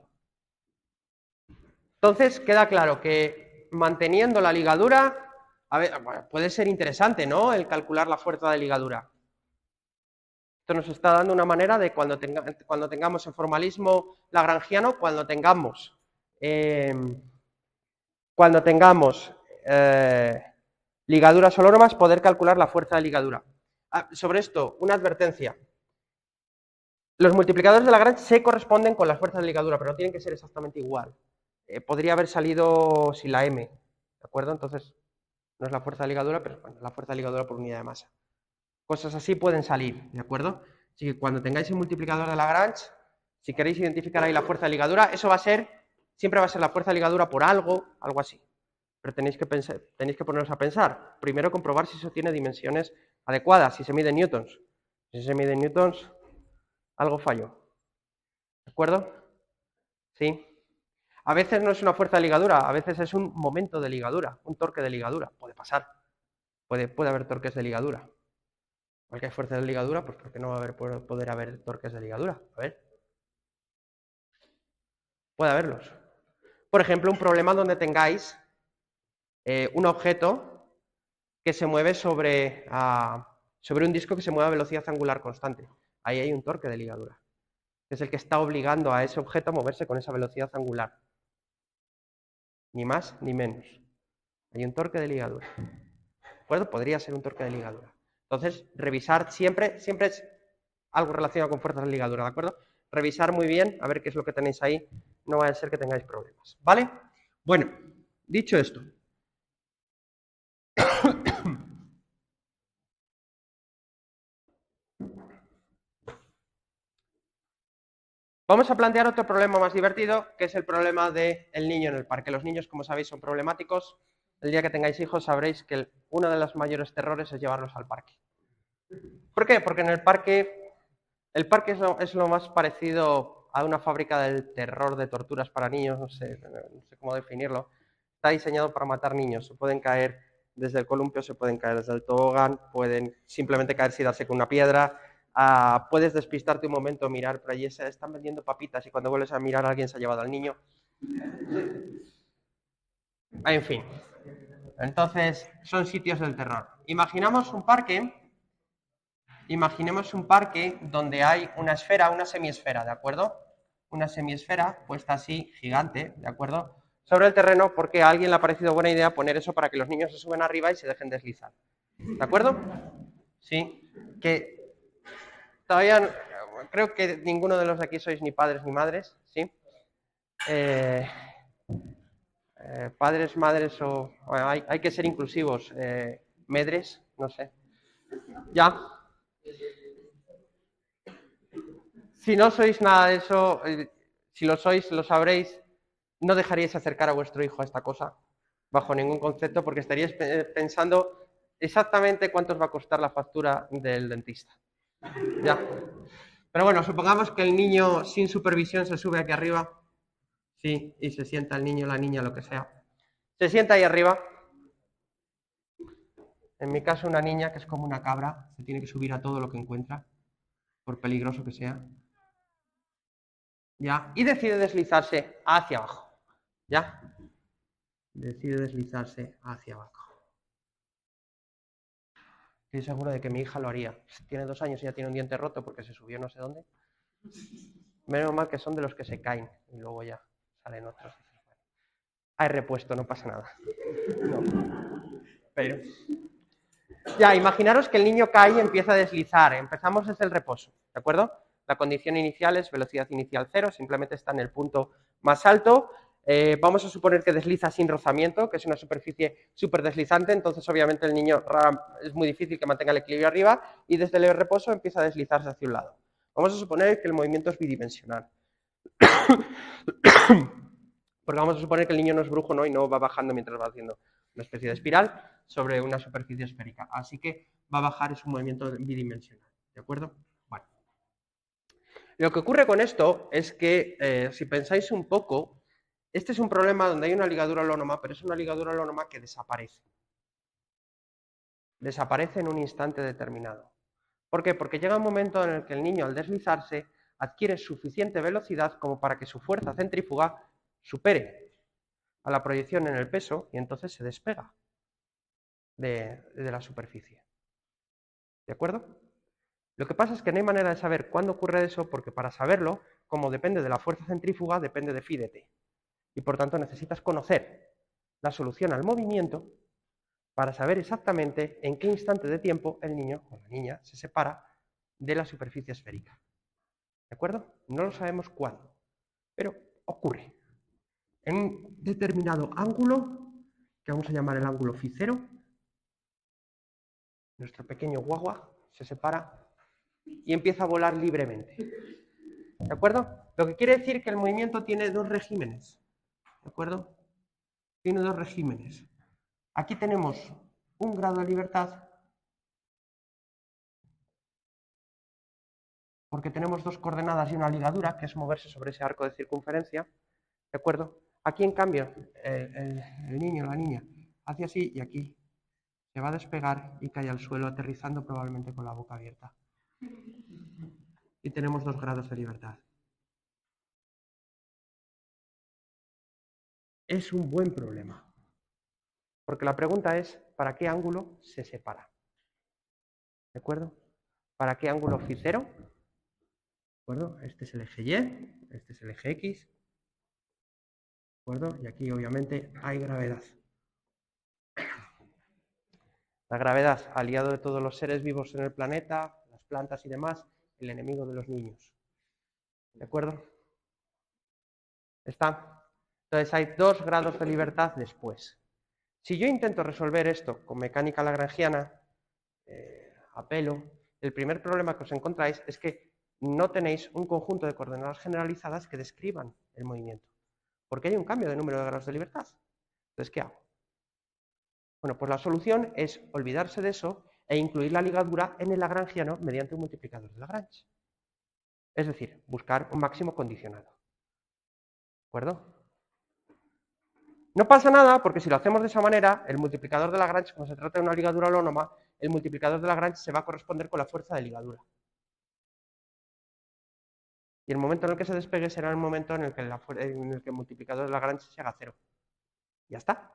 S1: Entonces, queda claro que manteniendo la ligadura, a ver, bueno, puede ser interesante, ¿no? El calcular la fuerza de ligadura. Esto nos está dando una manera de cuando tengamos el formalismo lagrangiano, cuando tengamos ligaduras holónomas, poder calcular la fuerza de ligadura. Sobre esto, una advertencia. Los multiplicadores de Lagrange se corresponden con las fuerzas de ligadura, pero no tienen que ser exactamente igual. Podría haber salido sin la M, ¿de acuerdo? Entonces, no es la fuerza de ligadura, pero bueno, la fuerza de ligadura por unidad de masa. Cosas así pueden salir, ¿de acuerdo? Así que cuando tengáis el multiplicador de Lagrange, si queréis identificar ahí la fuerza de ligadura, eso siempre va a ser la fuerza de ligadura por algo así. Pero tenéis que poneros a pensar. Primero comprobar si eso tiene dimensiones adecuadas, si se mide en newtons. Si se mide en newtons, algo falló. ¿De acuerdo? Sí. A veces no es una fuerza de ligadura, a veces es un momento de ligadura, un torque de ligadura. Puede pasar. Puede haber torques de ligadura. Igual que hay fuerza de ligadura, pues ¿por qué no va a poder haber torques de ligadura? A ver. Puede haberlos. Por ejemplo, un problema donde tengáis un objeto que se mueve sobre un disco que se mueve a velocidad angular constante. Ahí hay un torque de ligadura, que es el que está obligando a ese objeto a moverse con esa velocidad angular. Ni más ni menos. Hay un torque de ligadura. ¿De acuerdo? Podría ser un torque de ligadura. Entonces, revisar siempre es algo relacionado con fuerzas de ligadura, ¿de acuerdo? Revisar muy bien, a ver qué es lo que tenéis ahí, no vaya a ser que tengáis problemas, ¿vale? Bueno, dicho esto, vamos a plantear otro problema más divertido, que es el problema del niño en el parque. Los niños, como sabéis, son problemáticos. El día que tengáis hijos sabréis que uno de los mayores terrores es llevarlos al parque. ¿Por qué? Porque en el parque es lo más parecido a una fábrica del terror de torturas para niños, no sé cómo definirlo. Está diseñado para matar niños. Se pueden caer desde el columpio, se pueden caer desde el tobogán, pueden simplemente caerse y darse con una piedra. Puedes despistarte un momento, mirar por allí, se están vendiendo papitas y cuando vuelves a mirar alguien se ha llevado al niño. En fin. Entonces, son sitios del terror. Imaginemos un parque donde hay una esfera, una semiesfera, ¿de acuerdo? Una semiesfera puesta así, gigante, ¿de acuerdo? Sobre el terreno, porque a alguien le ha parecido buena idea poner eso para que los niños se suban arriba y se dejen deslizar. ¿De acuerdo? Sí. Que todavía creo que ninguno de los de aquí sois ni padres ni madres, ¿sí? Padres, madres o... Bueno, hay que ser inclusivos. Medres, no sé. Ya. Si no sois nada de eso, si lo sois, lo sabréis, no dejaríais acercar a vuestro hijo a esta cosa, bajo ningún concepto, porque estaríais pensando exactamente cuánto os va a costar la factura del dentista. Ya. Pero bueno, supongamos que el niño sin supervisión se sube aquí arriba, sí, y se sienta el niño, la niña, lo que sea. Se sienta ahí arriba. En mi caso, una niña que es como una cabra, se tiene que subir a todo lo que encuentra, por peligroso que sea. ¿Ya? Y decide deslizarse hacia abajo. ¿Ya? Decide deslizarse hacia abajo. Estoy seguro de que mi hija lo haría. Tiene 2 años y ya tiene un diente roto porque se subió no sé dónde. Menos mal que son de los que se caen y luego ya salen otros. Hay repuesto, no pasa nada. No. Pero... Ya, imaginaros que el niño cae y empieza a deslizar. Empezamos desde el reposo, ¿de acuerdo? La condición inicial es velocidad inicial 0, simplemente está en el punto más alto. Vamos a suponer que desliza sin rozamiento, que es una superficie súper deslizante, entonces obviamente el niño es muy difícil que mantenga el equilibrio arriba y desde el reposo empieza a deslizarse hacia un lado. Vamos a suponer que el movimiento es bidimensional. Porque vamos a suponer que el niño no es brujo, ¿no? Y no va bajando mientras va haciendo una especie de espiral sobre una superficie esférica. Así que va a bajar, es un movimiento bidimensional. ¿De acuerdo? Bueno. Lo que ocurre con esto es que, si pensáis un poco, este es un problema donde hay una ligadura holónoma, pero es una ligadura holónoma que desaparece. Desaparece en un instante determinado. ¿Por qué? Porque llega un momento en el que el niño, al deslizarse, adquiere suficiente velocidad como para que su fuerza centrífuga supere a la proyección en el peso y entonces se despega de la superficie. ¿De acuerdo? Lo que pasa es que no hay manera de saber cuándo ocurre eso, porque para saberlo, como depende de la fuerza centrífuga, depende de phi de t. Y por tanto necesitas conocer la solución al movimiento para saber exactamente en qué instante de tiempo el niño o la niña se separa de la superficie esférica. ¿De acuerdo? No lo sabemos cuándo, pero ocurre. En un determinado ángulo, que vamos a llamar el ángulo phi 0, nuestro pequeño guagua se separa y empieza a volar libremente. ¿De acuerdo? Lo que quiere decir que el movimiento tiene 2 regímenes. ¿De acuerdo? Tiene 2 regímenes. Aquí tenemos un grado de libertad porque tenemos 2 coordenadas y una ligadura, que es moverse sobre ese arco de circunferencia. ¿De acuerdo? Aquí, en cambio, el niño o la niña hace así y aquí se va a despegar y cae al suelo aterrizando probablemente con la boca abierta. Y tenemos 2 grados de libertad. Es un buen problema. Porque la pregunta es, ¿para qué ángulo se separa? ¿De acuerdo? ¿Para qué ángulo phi 0? ¿De acuerdo? Este es el eje Y, este es el eje X. ¿De acuerdo? Y aquí obviamente hay gravedad. La gravedad, aliado de todos los seres vivos en el planeta, las plantas y demás, el enemigo de los niños. ¿De acuerdo? ¿Está? Entonces hay 2 grados de libertad después. Si yo intento resolver esto con mecánica lagrangiana, a pelo, el primer problema que os encontráis es que no tenéis un conjunto de coordenadas generalizadas que describan el movimiento, porque hay un cambio de número de grados de libertad. Entonces, ¿qué hago? Bueno, pues la solución es olvidarse de eso e incluir la ligadura en el lagrangiano mediante un multiplicador de Lagrange. Es decir, buscar un máximo condicionado. ¿De acuerdo? No pasa nada porque si lo hacemos de esa manera, el multiplicador de Lagrange, como se trata de una ligadura holónoma, el multiplicador de Lagrange se va a corresponder con la fuerza de ligadura. Y el momento en el que se despegue será el momento en el que el multiplicador de Lagrange se haga cero. Ya está.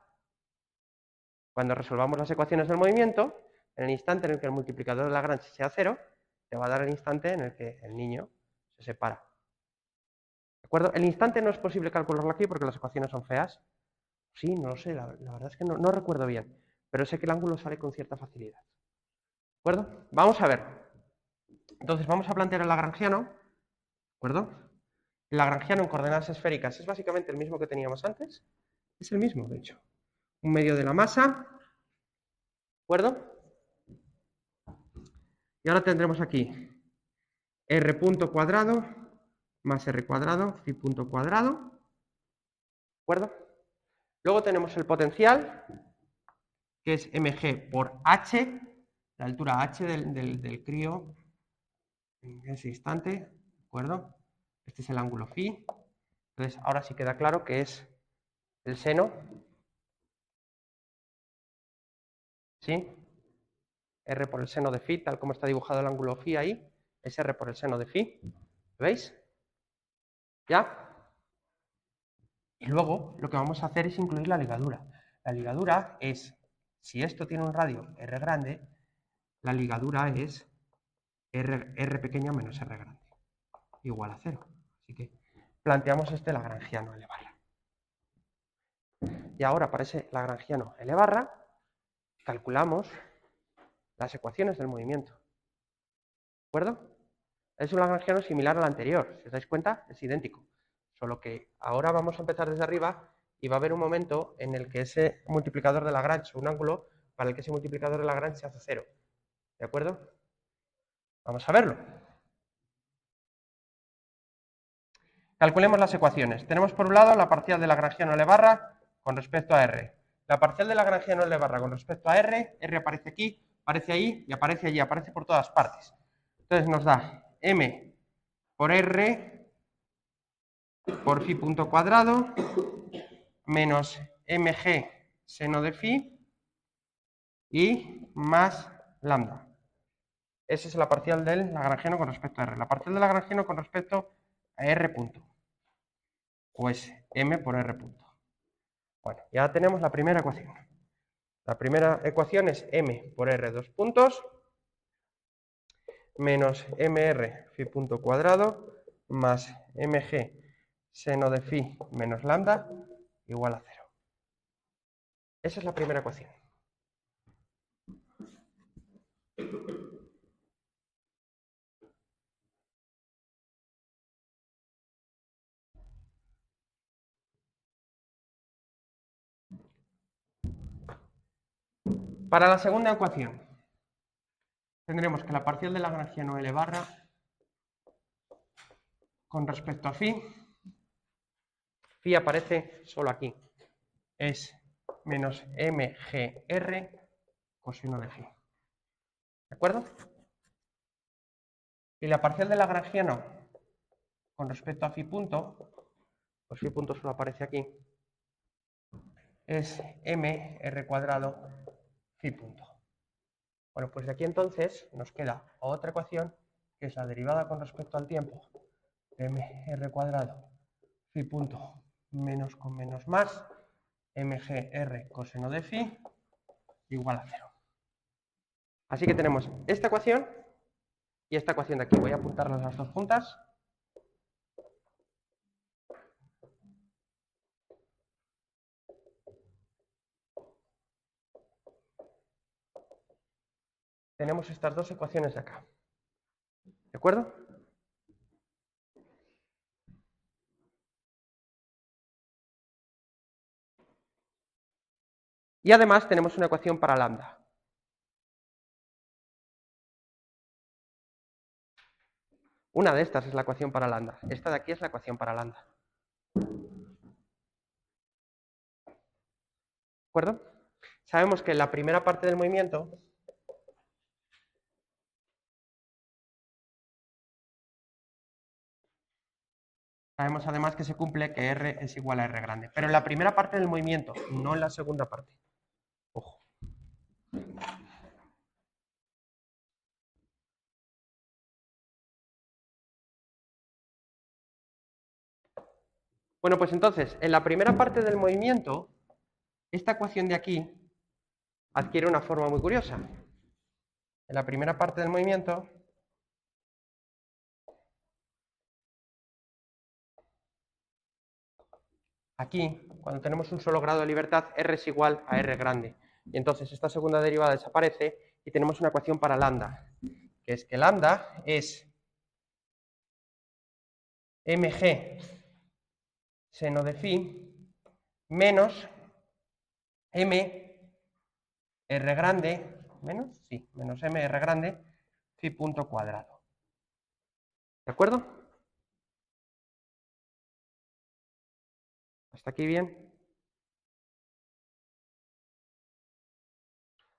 S1: Cuando resolvamos las ecuaciones del movimiento, en el instante en el que el multiplicador de Lagrange sea cero, te va a dar el instante en el que el niño se separa. ¿De acuerdo? El instante no es posible calcularlo aquí porque las ecuaciones son feas. Sí, no lo sé, la verdad es que no recuerdo bien, pero sé que el ángulo sale con cierta facilidad. ¿De acuerdo? Vamos a ver. Entonces vamos a plantear el lagrangiano. ¿De acuerdo? El lagrangiano en coordenadas esféricas es básicamente el mismo que teníamos antes. Es el mismo, de hecho. Un medio de la masa. ¿De acuerdo? Y ahora tendremos aquí r punto cuadrado más r cuadrado, phi punto cuadrado. ¿De acuerdo? Luego tenemos el potencial, que es mg por h, la altura h del crío en ese instante. ¿De acuerdo? Este es el ángulo phi. Entonces, ahora sí queda claro que es el seno, ¿sí? R por el seno de phi, tal como está dibujado el ángulo phi ahí, es R por el seno de phi. ¿Veis? ¿Ya? Y luego lo que vamos a hacer es incluir la ligadura. La ligadura es, si esto tiene un radio R grande, la ligadura es R pequeña menos R grande, igual a 0. Así que planteamos este lagrangiano L barra. Y ahora para ese lagrangiano L barra, calculamos las ecuaciones del movimiento. ¿De acuerdo? Es un lagrangiano similar al anterior, si os dais cuenta, es idéntico. Solo que ahora vamos a empezar desde arriba y va a haber un momento en el que ese multiplicador de Lagrange, un ángulo para el que ese multiplicador de Lagrange se hace 0. ¿De acuerdo? Vamos a verlo. Calculemos las ecuaciones. Tenemos por un lado la parcial de lagrangiano L barra con respecto a R. La parcial de lagrangiano L barra con respecto a R, R aparece aquí, aparece ahí y aparece allí, aparece por todas partes. Entonces nos da M por R por phi punto cuadrado menos mg seno de phi y más lambda. Esa es la parcial del lagrangiano con respecto a R. La parcial del lagrangiano con respecto a R punto. Pues m por R punto. Bueno, ya tenemos la primera ecuación. La primera ecuación es m por R dos puntos menos mr phi punto cuadrado más mg seno de phi menos lambda igual a 0. Esa es la primera ecuación. Para la segunda ecuación, tendremos que la parcial del lagrangiano L barra con respecto a phi aparece solo aquí, es menos mgr coseno de phi. ¿De acuerdo? Y la parcial del lagrangiano con respecto a phi punto, pues phi punto solo aparece aquí, es mr cuadrado phi punto. Bueno, pues de aquí entonces nos queda otra ecuación que es la derivada con respecto al tiempo de mr cuadrado phi punto menos con menos más mgr coseno de phi igual a 0. Así que tenemos esta ecuación y esta ecuación de aquí. Voy a apuntarlas las dos juntas. Tenemos estas dos ecuaciones de acá. ¿De acuerdo? Y además tenemos una ecuación para lambda. Una de estas es la ecuación para lambda. Esta de aquí es la ecuación para lambda. ¿De acuerdo? Sabemos que la primera parte del movimiento sabemos además que se cumple que R es igual a R grande. Pero en la primera parte del movimiento, no en la segunda parte. Ojo. Bueno, pues entonces, en la primera parte del movimiento, esta ecuación de aquí adquiere una forma muy curiosa. En la primera parte del movimiento, aquí, cuando tenemos un solo grado de libertad, R es igual a R grande. Y entonces esta segunda derivada desaparece y tenemos una ecuación para lambda, que es que lambda es mg seno de phi menos m r grande, menos m r grande phi punto cuadrado. ¿De acuerdo? ¿Hasta aquí bien?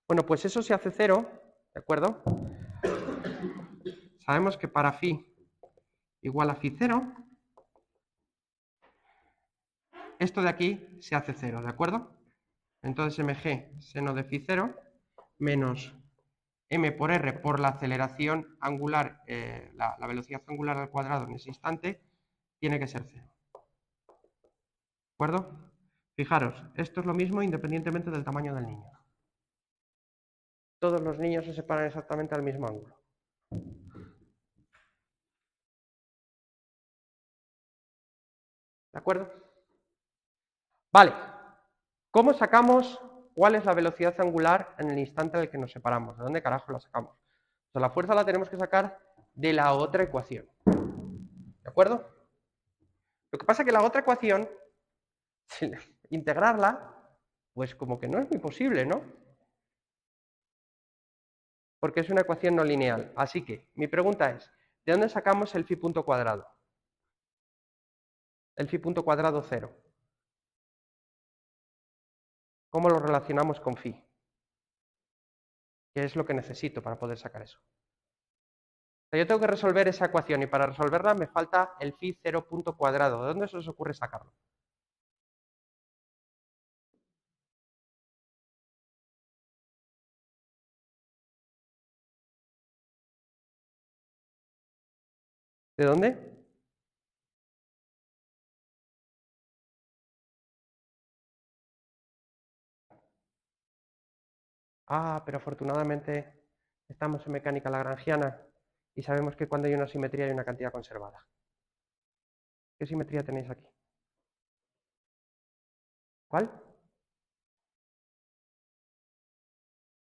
S1: Bueno, pues eso se hace cero, ¿de acuerdo? Sabemos que para phi igual a phi 0, esto de aquí se hace 0, ¿de acuerdo? Entonces mg seno de phi 0 menos m por r por la aceleración angular, la velocidad angular al cuadrado en ese instante, tiene que ser 0. ¿De acuerdo? Fijaros, esto es lo mismo independientemente del tamaño del niño. Todos los niños se separan exactamente al mismo ángulo. ¿De acuerdo? Vale. ¿Cómo sacamos cuál es la velocidad angular en el instante en el que nos separamos? ¿De dónde carajo la sacamos? Pues la fuerza la tenemos que sacar de la otra ecuación. ¿De acuerdo? Lo que pasa es que la otra ecuación, integrarla, pues como que no es muy posible, ¿no? Porque es una ecuación no lineal. Así que mi pregunta es, ¿de dónde sacamos el phi punto cuadrado? El phi punto cuadrado 0. ¿Cómo lo relacionamos con phi? ¿Qué es lo que necesito para poder sacar eso? O sea, yo tengo que resolver esa ecuación y para resolverla me falta el phi 0 punto cuadrado. ¿De dónde se os ocurre sacarlo? ¿De dónde? Ah, pero afortunadamente estamos en mecánica lagrangiana y sabemos que cuando hay una simetría hay una cantidad conservada. ¿Qué simetría tenéis aquí? ¿Cuál?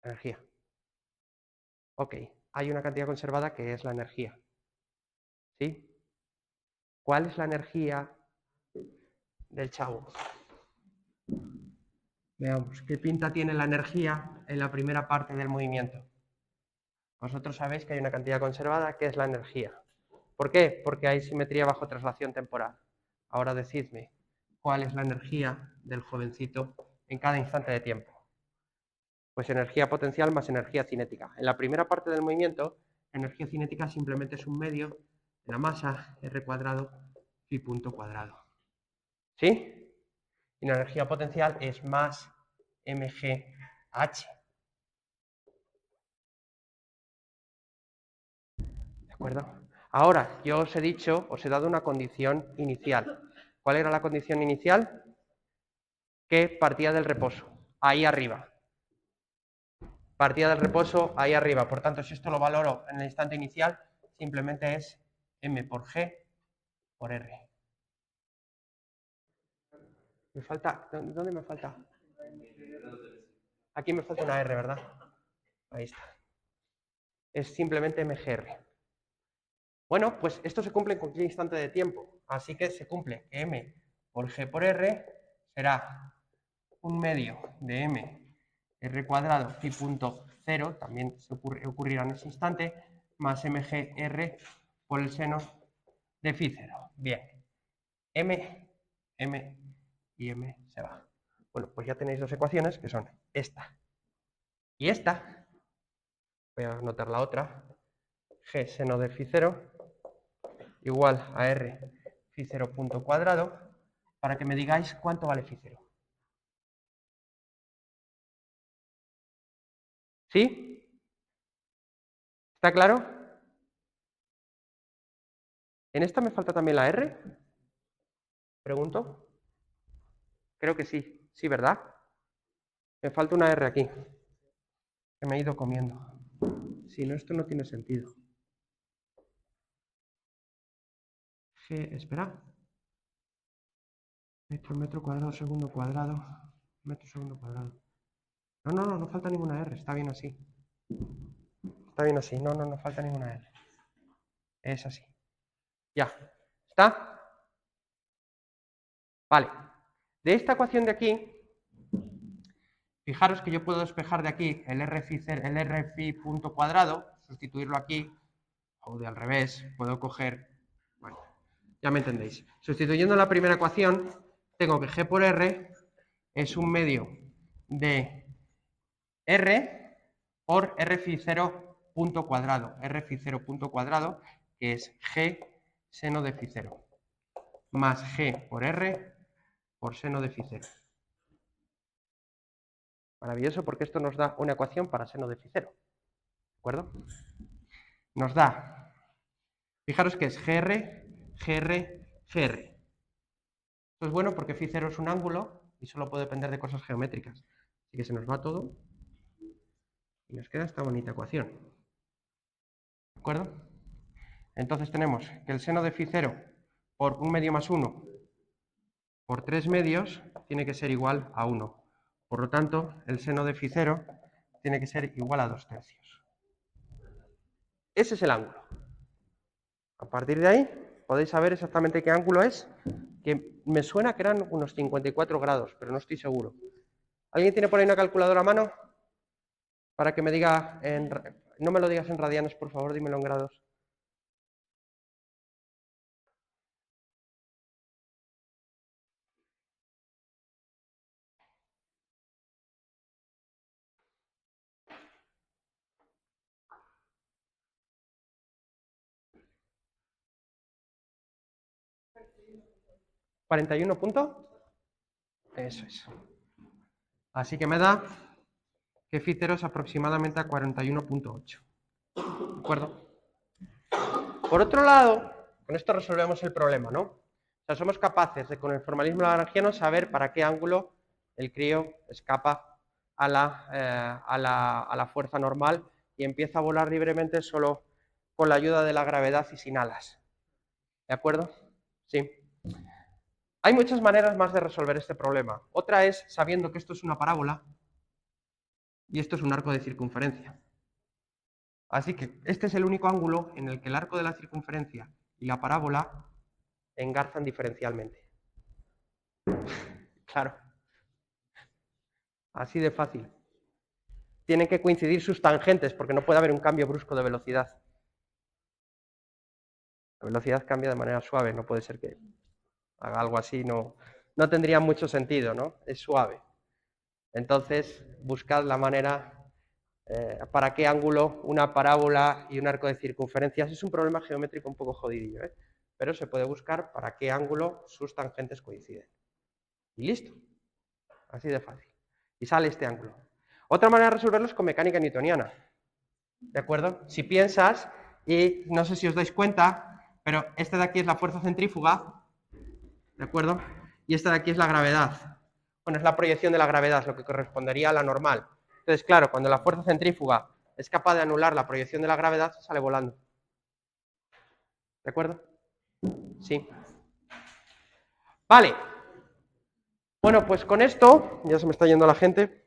S1: Energía. Ok, hay una cantidad conservada que es la energía. ¿Sí? ¿Cuál es la energía del chavo? Veamos, ¿qué pinta tiene la energía en la primera parte del movimiento? Vosotros sabéis que hay una cantidad conservada que es la energía. ¿Por qué? Porque hay simetría bajo traslación temporal. Ahora decidme, ¿cuál es la energía del jovencito en cada instante de tiempo? Pues energía potencial más energía cinética. En la primera parte del movimiento, energía cinética simplemente es un medio de la masa r cuadrado phi punto cuadrado. ¿Sí? Y la energía potencial es más mgh. ¿De acuerdo? Ahora, yo os he dicho, os he dado una condición inicial. ¿Cuál era la condición inicial? Que partía del reposo, ahí arriba. Partida del reposo ahí arriba. Por tanto, si esto lo valoro en el instante inicial, simplemente es m por g por r. Me falta, ¿dónde me falta? Aquí me falta una r, ¿verdad? Ahí está. Es simplemente mgr. Bueno, pues esto se cumple en cualquier instante de tiempo. Así que se cumple que m por g por r será un medio de m r cuadrado phi punto 0, también se ocurrirá en ese instante, más mgr por el seno de phi 0. Bien. M, M y M se va. Bueno, pues ya tenéis dos ecuaciones que son esta y esta. Voy a anotar la otra. G seno de phi 0 igual a R phi0 punto cuadrado para que me digáis cuánto vale phi0. ¿Sí? ¿Está claro? ¿En esta me falta también la R? Pregunto. Creo que sí. Sí, ¿verdad? Me falta una R aquí. Que me he ido comiendo. Si no, esto no tiene sentido. Espera. Metro cuadrado, segundo cuadrado. Metro segundo cuadrado. No falta ninguna R. Está bien así. Está bien así. No falta ninguna R. Es así. Ya. ¿Está? Vale. De esta ecuación de aquí, fijaros que yo puedo despejar de aquí el R punto cuadrado, sustituirlo aquí, o de al revés, puedo coger, bueno, ya me entendéis. Sustituyendo la primera ecuación, tengo que G por R es un medio de R por R phi 0 punto cuadrado, R phi 0 punto cuadrado, que es G seno de phi 0, más G por R por seno de phi 0. Maravilloso, porque esto nos da una ecuación para seno de phi 0. ¿De acuerdo? Nos da, fijaros que es GR, GR, GR. Esto es bueno porque phi 0 es un ángulo y solo puede depender de cosas geométricas. Así que se nos va todo y nos queda esta bonita ecuación. ¿De acuerdo? Entonces tenemos que el seno de phi 0 por 1 medio más 1 por 3 medios tiene que ser igual a 1. Por lo tanto, el seno de phi 0 tiene que ser igual a 2 tercios. Ese es el ángulo. A partir de ahí podéis saber exactamente qué ángulo es, que me suena que eran unos 54 grados, pero no estoy seguro. ¿Alguien tiene por ahí una calculadora a mano? Para que me diga, no me lo digas en radianes, por favor, dímelo en grados. ¿41 punto? Eso es. Así que me da que phi 0 es aproximadamente a 41.8. ¿De acuerdo? Por otro lado, con esto resolvemos el problema, ¿no? O sea, somos capaces de, con el formalismo lagrangiano, saber para qué ángulo el crío escapa a la fuerza normal y empieza a volar libremente solo con la ayuda de la gravedad y sin alas. ¿De acuerdo? Sí. Hay muchas maneras más de resolver este problema. Otra es sabiendo que esto es una parábola y esto es un arco de circunferencia. Así que este es el único ángulo en el que el arco de la circunferencia y la parábola engarzan diferencialmente. Claro. Así de fácil. Tienen que coincidir sus tangentes porque no puede haber un cambio brusco de velocidad. La velocidad cambia de manera suave, no puede ser que haga algo así, no tendría mucho sentido, ¿no? Es suave. Entonces, buscad la manera para qué ángulo una parábola y un arco de circunferencias. Es un problema geométrico un poco jodidillo, ¿eh? Pero se puede buscar para qué ángulo sus tangentes coinciden. Y listo. Así de fácil. Y sale este ángulo. Otra manera de resolverlo es con mecánica newtoniana. ¿De acuerdo? Si piensas, y no sé si os dais cuenta, pero este de aquí es la fuerza centrífuga, ¿de acuerdo? Y esta de aquí es la gravedad. Bueno, es la proyección de la gravedad, lo que correspondería a la normal. Entonces, claro, cuando la fuerza centrífuga es capaz de anular la proyección de la gravedad, sale volando. ¿De acuerdo? Sí. Vale. Bueno, pues con esto, ya se me está yendo la gente.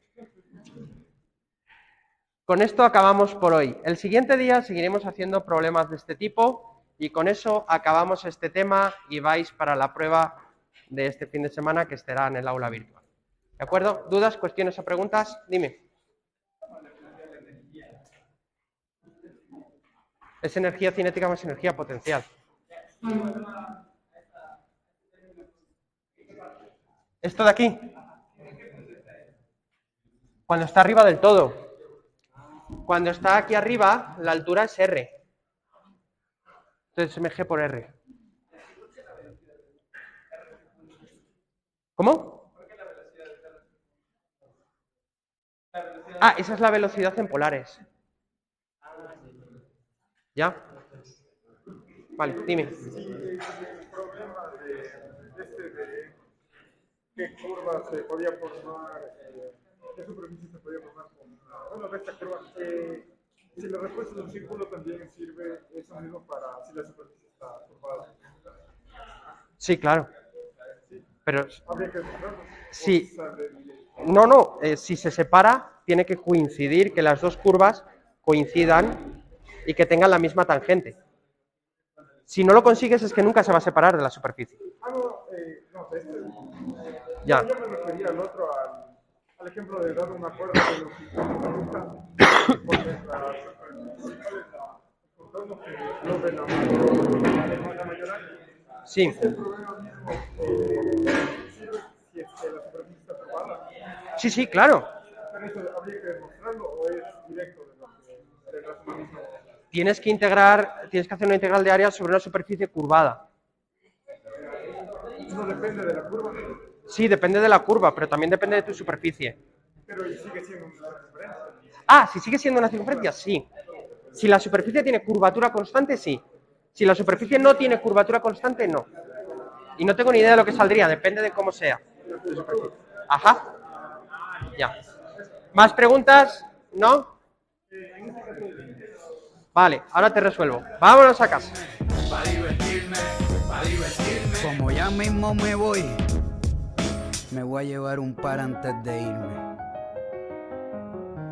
S1: Con esto acabamos por hoy. El siguiente día seguiremos haciendo problemas de este tipo y con eso acabamos este tema y vais para la prueba de este fin de semana que estará en el aula virtual. ¿De acuerdo? ¿Dudas, cuestiones o preguntas? Dime. Es energía cinética más energía potencial. ¿Esto de aquí? Cuando está arriba del todo. Cuando está aquí arriba, la altura es R. Entonces mg por R. ¿Cómo? Ah, esa es la velocidad en polares. ¿Ya? Vale, dime.
S2: Sí, el problema de qué curva se podía formar, qué superficie se podía formar bueno, de esta curva. Si la respuesta es un círculo también sirve eso mismo para si la superficie está curvada.
S1: Sí, claro. Pero
S2: Habría que demostrarlo.
S1: sí. No, si se separa, tiene que coincidir que las dos curvas coincidan y que tengan la misma tangente. Si no lo consigues es que nunca se va a separar de la superficie. Ya.
S2: Yo me refería al otro, al ejemplo de dar una cuerda de longitud nunca, porque encontramos que lo de la mayor área.
S1: Sí.
S2: Este problema mismo sirve si es que la superficie está curvada.
S1: Sí, sí, claro.
S2: Pero eso habría que demostrarlo o es directo del razonamiento.
S1: Tienes que hacer una integral de área sobre una superficie curvada.
S2: No depende de la curva.
S1: Sí, depende de la curva, pero también depende de tu superficie.
S2: Pero sigue siendo una circunferencia.
S1: Ah, si sigue siendo una circunferencia, sí. Si la superficie tiene curvatura constante, sí. Si la superficie no tiene curvatura constante, no. Y no tengo ni idea de lo que saldría, depende de cómo sea. Ajá. Ya. ¿Más preguntas? ¿No? Vale, ahora te resuelvo. Vámonos a casa.
S3: Como ya mismo me voy a llevar un par antes de irme.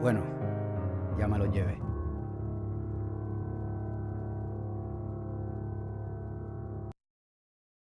S3: Bueno, ya me lo llevé.